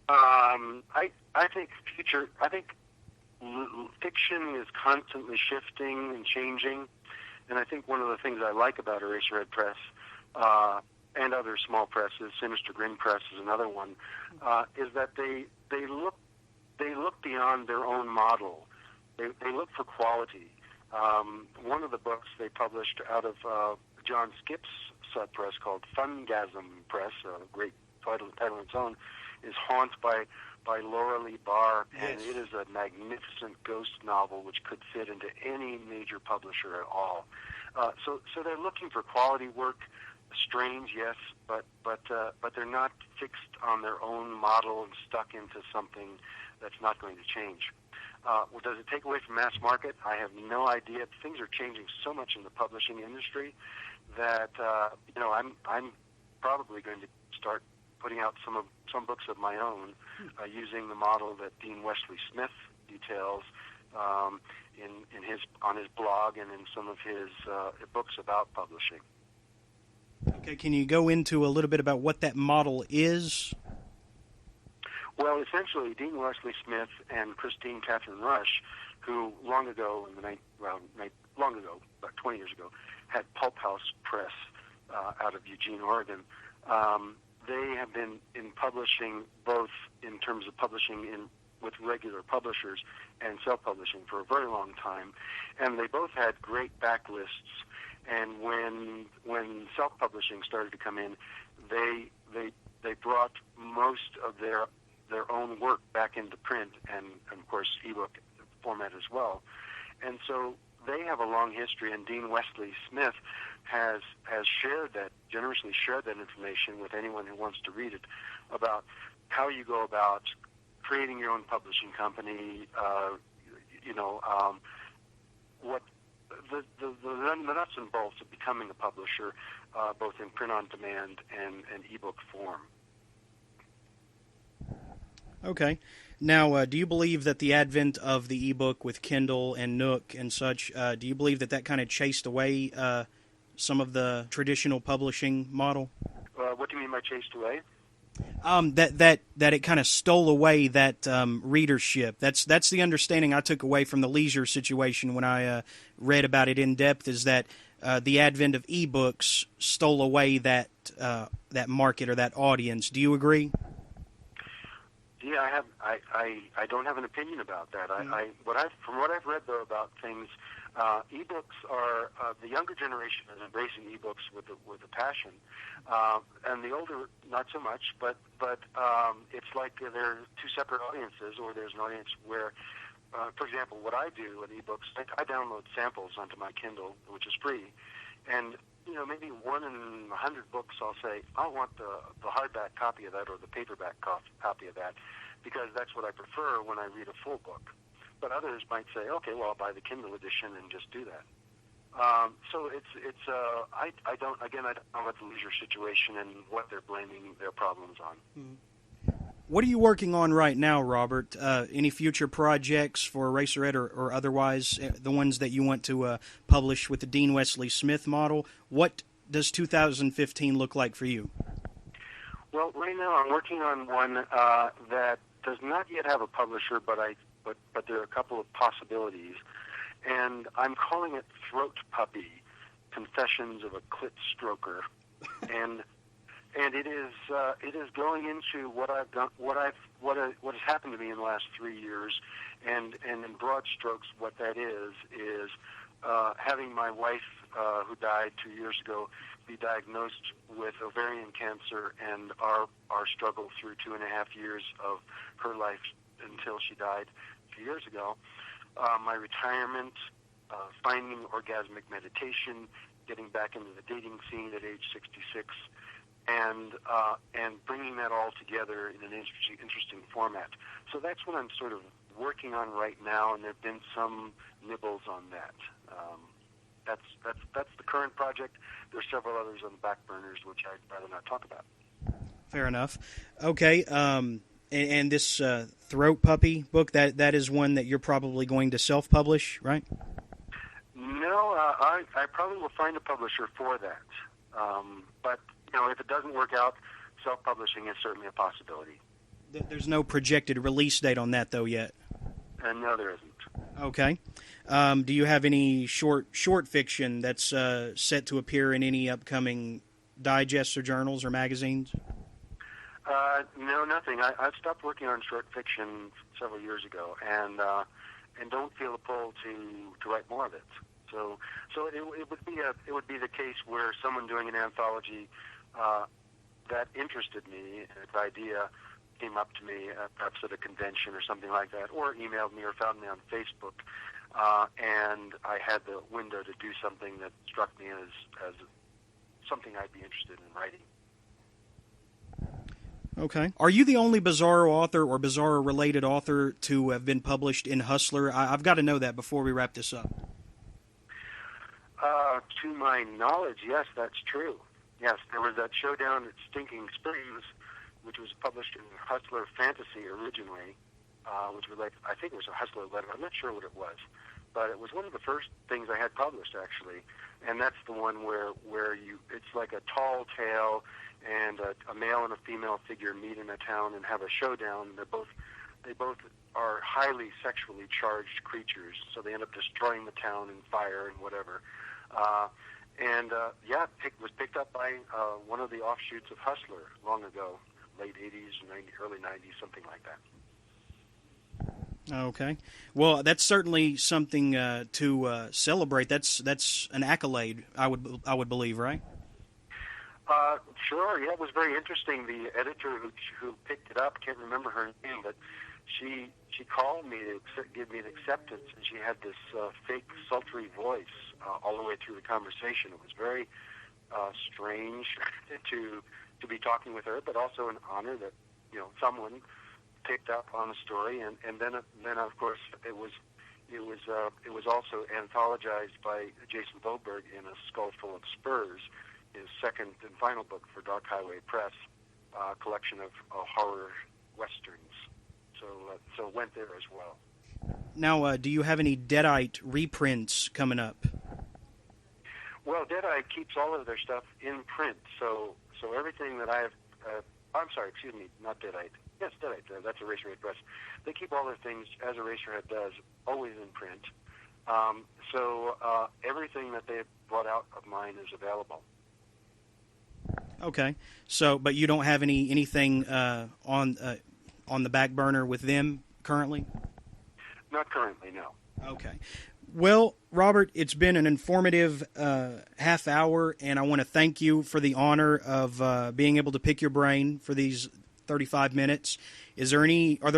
I think fiction is constantly shifting and changing, and I think one of the things I like about Eraserhead Press and other small presses, Sinister Grin Press is another one, is that they look beyond their own model. They look for quality. One of the books they published out of John Skip's sub press called Fungasm Press, a great title on its own, is Haunt by Laura Lee Barr, and it is a magnificent ghost novel which could fit into any major publisher at all. So they're looking for quality work, strange, yes, but they're not fixed on their own model and stuck into something that's not going to change. Does it take away from mass market? I have no idea. Things are changing so much in the publishing industry that I'm probably going to start putting out some books of my own using the model that Dean Wesley Smith details on his blog and in some of his books about publishing. Okay, can you go into a little bit about what that model is? Well, essentially, Dean Wesley Smith and Christine Catherine Rush, who long ago, about 20 years ago, had Pulp House Press out of Eugene, Oregon. They have been in publishing, both in terms of publishing in with regular publishers and self-publishing for a very long time, and they both had great backlists. And when self-publishing started to come in, they brought most of their own work back into print and of course ebook format as well. And so they have a long history, and Dean Wesley Smith has generously shared that information with anyone who wants to read it, about how you go about creating your own publishing company, what the nuts and bolts of becoming a publisher, both in print on demand and ebook form. Okay. Now, do you believe that the advent of the ebook with Kindle and Nook and such, do you believe that kind of chased away some of the traditional publishing model? What do you mean by chased away? That it kind of stole away that readership. That's the understanding I took away from the leisure situation when I read about it in depth. Is that the advent of ebooks stole away that market or that audience? Do you agree? Yeah, I don't have an opinion about that. From what I've read though about things, ebooks are the younger generation is embracing ebooks with a passion, and the older not so much. But it's like there are two separate audiences, or there's an audience where, for example, what I do in ebooks, I download samples onto my Kindle, which is free, and maybe 1 in 100 books I'll say, I want the hardback copy of that or the paperback copy of that, because that's what I prefer when I read a full book. But others might say, okay, well, I'll buy the Kindle edition and just do that. So I don't know about the leisure situation and what they're blaming their problems on. Mm-hmm. What are you working on right now, Robert? Any future projects for Eraserhead or otherwise, the ones that you want to publish with the Dean Wesley Smith model? What does 2015 look like for you? Well, right now I'm working on one that does not yet have a publisher, but there are a couple of possibilities, and I'm calling it Throat Puppy: Confessions of a Clit Stroker, and it is going into what I've done, what has happened to me in the last 3 years, and in broad strokes, what that is having my wife, who died 2 years ago, be diagnosed with ovarian cancer, and our struggle through 2.5 years of her life until she died a few years ago, my retirement, finding orgasmic meditation, getting back into the dating scene at age 66, and bringing that all together in an interesting format. So that's what I'm sort of working on right now, and there have been some nibbles on that. That's the current project. There's several others on the back burners, which I'd rather not talk about. Fair enough. Okay, and this Throat Puppy book, that is one that you're probably going to self-publish, right? No, I probably will find a publisher for that. But if it doesn't work out, self-publishing is certainly a possibility. There's no projected release date on that, though, yet? No, there isn't. Okay. Do you have any short fiction that's set to appear in any upcoming digests or journals or magazines? No, nothing. I've stopped working on short fiction several years ago, and don't feel a pull to write more of it. So it would be the case where someone doing an anthology that interested me, its idea came up to me, perhaps at a convention or something like that, or emailed me or found me on Facebook, and I had the window to do something that struck me as something I'd be interested in writing. Okay. Are you the only Bizarro author or Bizarro-related author to have been published in Hustler? I've got to know that before we wrap this up. To my knowledge, yes, that's true. Yes, there was that showdown at Stinking Springs, which was published in Hustler Fantasy originally, which was I think it was a Hustler letter. I'm not sure what it was, but it was one of the first things I had published, actually. And that's the one where it's like a tall tale, and a male and a female figure meet in a town and have a showdown. They both are highly sexually charged creatures, so they end up destroying the town in fire and whatever. It was picked up by one of the offshoots of Hustler long ago, late 80s, early 90s, something like that. Okay. Well, that's certainly something to celebrate. That's an accolade, I would believe, right? Sure. Yeah, it was very interesting. The editor who picked it up, can't remember her name, but she called me to give me an acceptance, and she had this fake, sultry voice all the way through the conversation. It was very strange to be talking with her, but also an honor that someone picked up on a story, and then of course it was also anthologized by Jason Boberg in A Skull Full of Spurs, his second and final book for Dark Highway Press, collection of horror westerns. So it went there as well. Now, do you have any Deadite reprints coming up? Well, Deadite keeps all of their stuff in print, so everything that I have. I'm sorry, excuse me, not Deadite. Yes, Deadite. That's Eraserhead Press. They keep all their things, as Eraserhead does, always in print. So everything that they've brought out of mine is available. Okay. So, but you don't have anything on the back burner with them currently? Not currently, no. Okay. Well, Robert, it's been an informative half hour, and I want to thank you for the honor of being able to pick your brain for these 35 minutes. Are there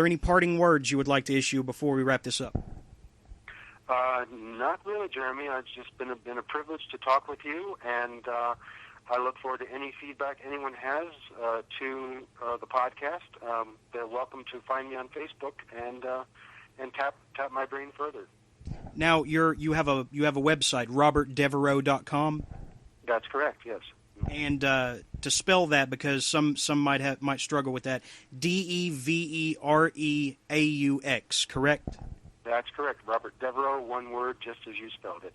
any parting words you would like to issue before we wrap this up? Not really, Jeremy. It's just been a privilege to talk with you, and I look forward to any feedback anyone has to the podcast. They're welcome to find me on Facebook and tap my brain further. Now, you have a website, robertdevereaux.com? That's correct, yes. And to spell that, because some might struggle with that, Devereaux, correct? That's correct. Robert Devereaux, one word, just as you spelled it.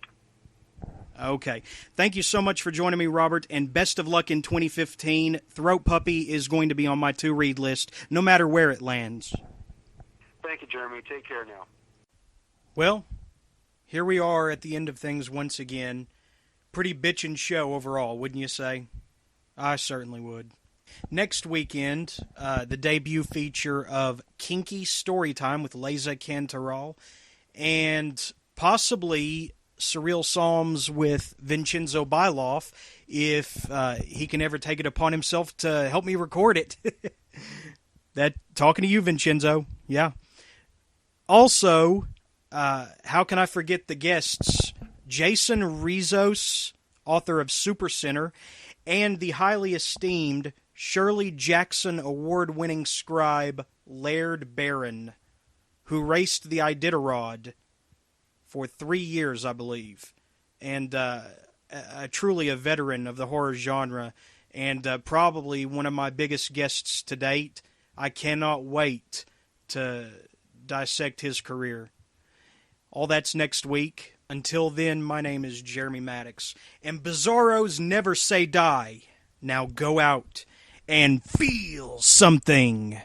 Okay. Thank you so much for joining me, Robert, and best of luck in 2015. Throat Puppy is going to be on my to-read list, no matter where it lands. Thank you, Jeremy. Take care now. Well, here we are at the end of things once again. Pretty bitchin' show overall, wouldn't you say? I certainly would. Next weekend, the debut feature of Kinky Storytime with Leza Cantoral, and possibly Surreal Psalms with Vincenzo Byloff, if he can ever take it upon himself to help me record it. Talking to you, Vincenzo. Yeah. Also, how can I forget the guests? Jason Rizos, author of Super Center, and the highly esteemed Shirley Jackson award-winning scribe Laird Barron, who raced the Iditarod for 3 years, I believe, and truly a veteran of the horror genre, and probably one of my biggest guests to date. I cannot wait to dissect his career. All that's next week. Until then, my name is Jeremy Maddox, and Bizarros never say die. Now go out and feel something.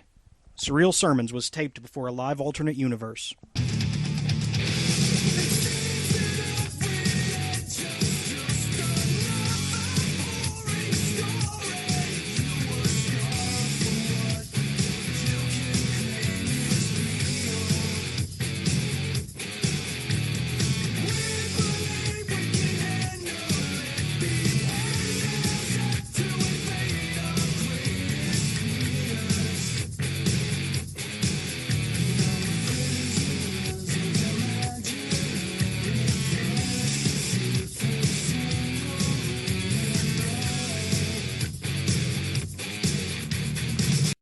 Surreal Sermons was taped before a live alternate universe.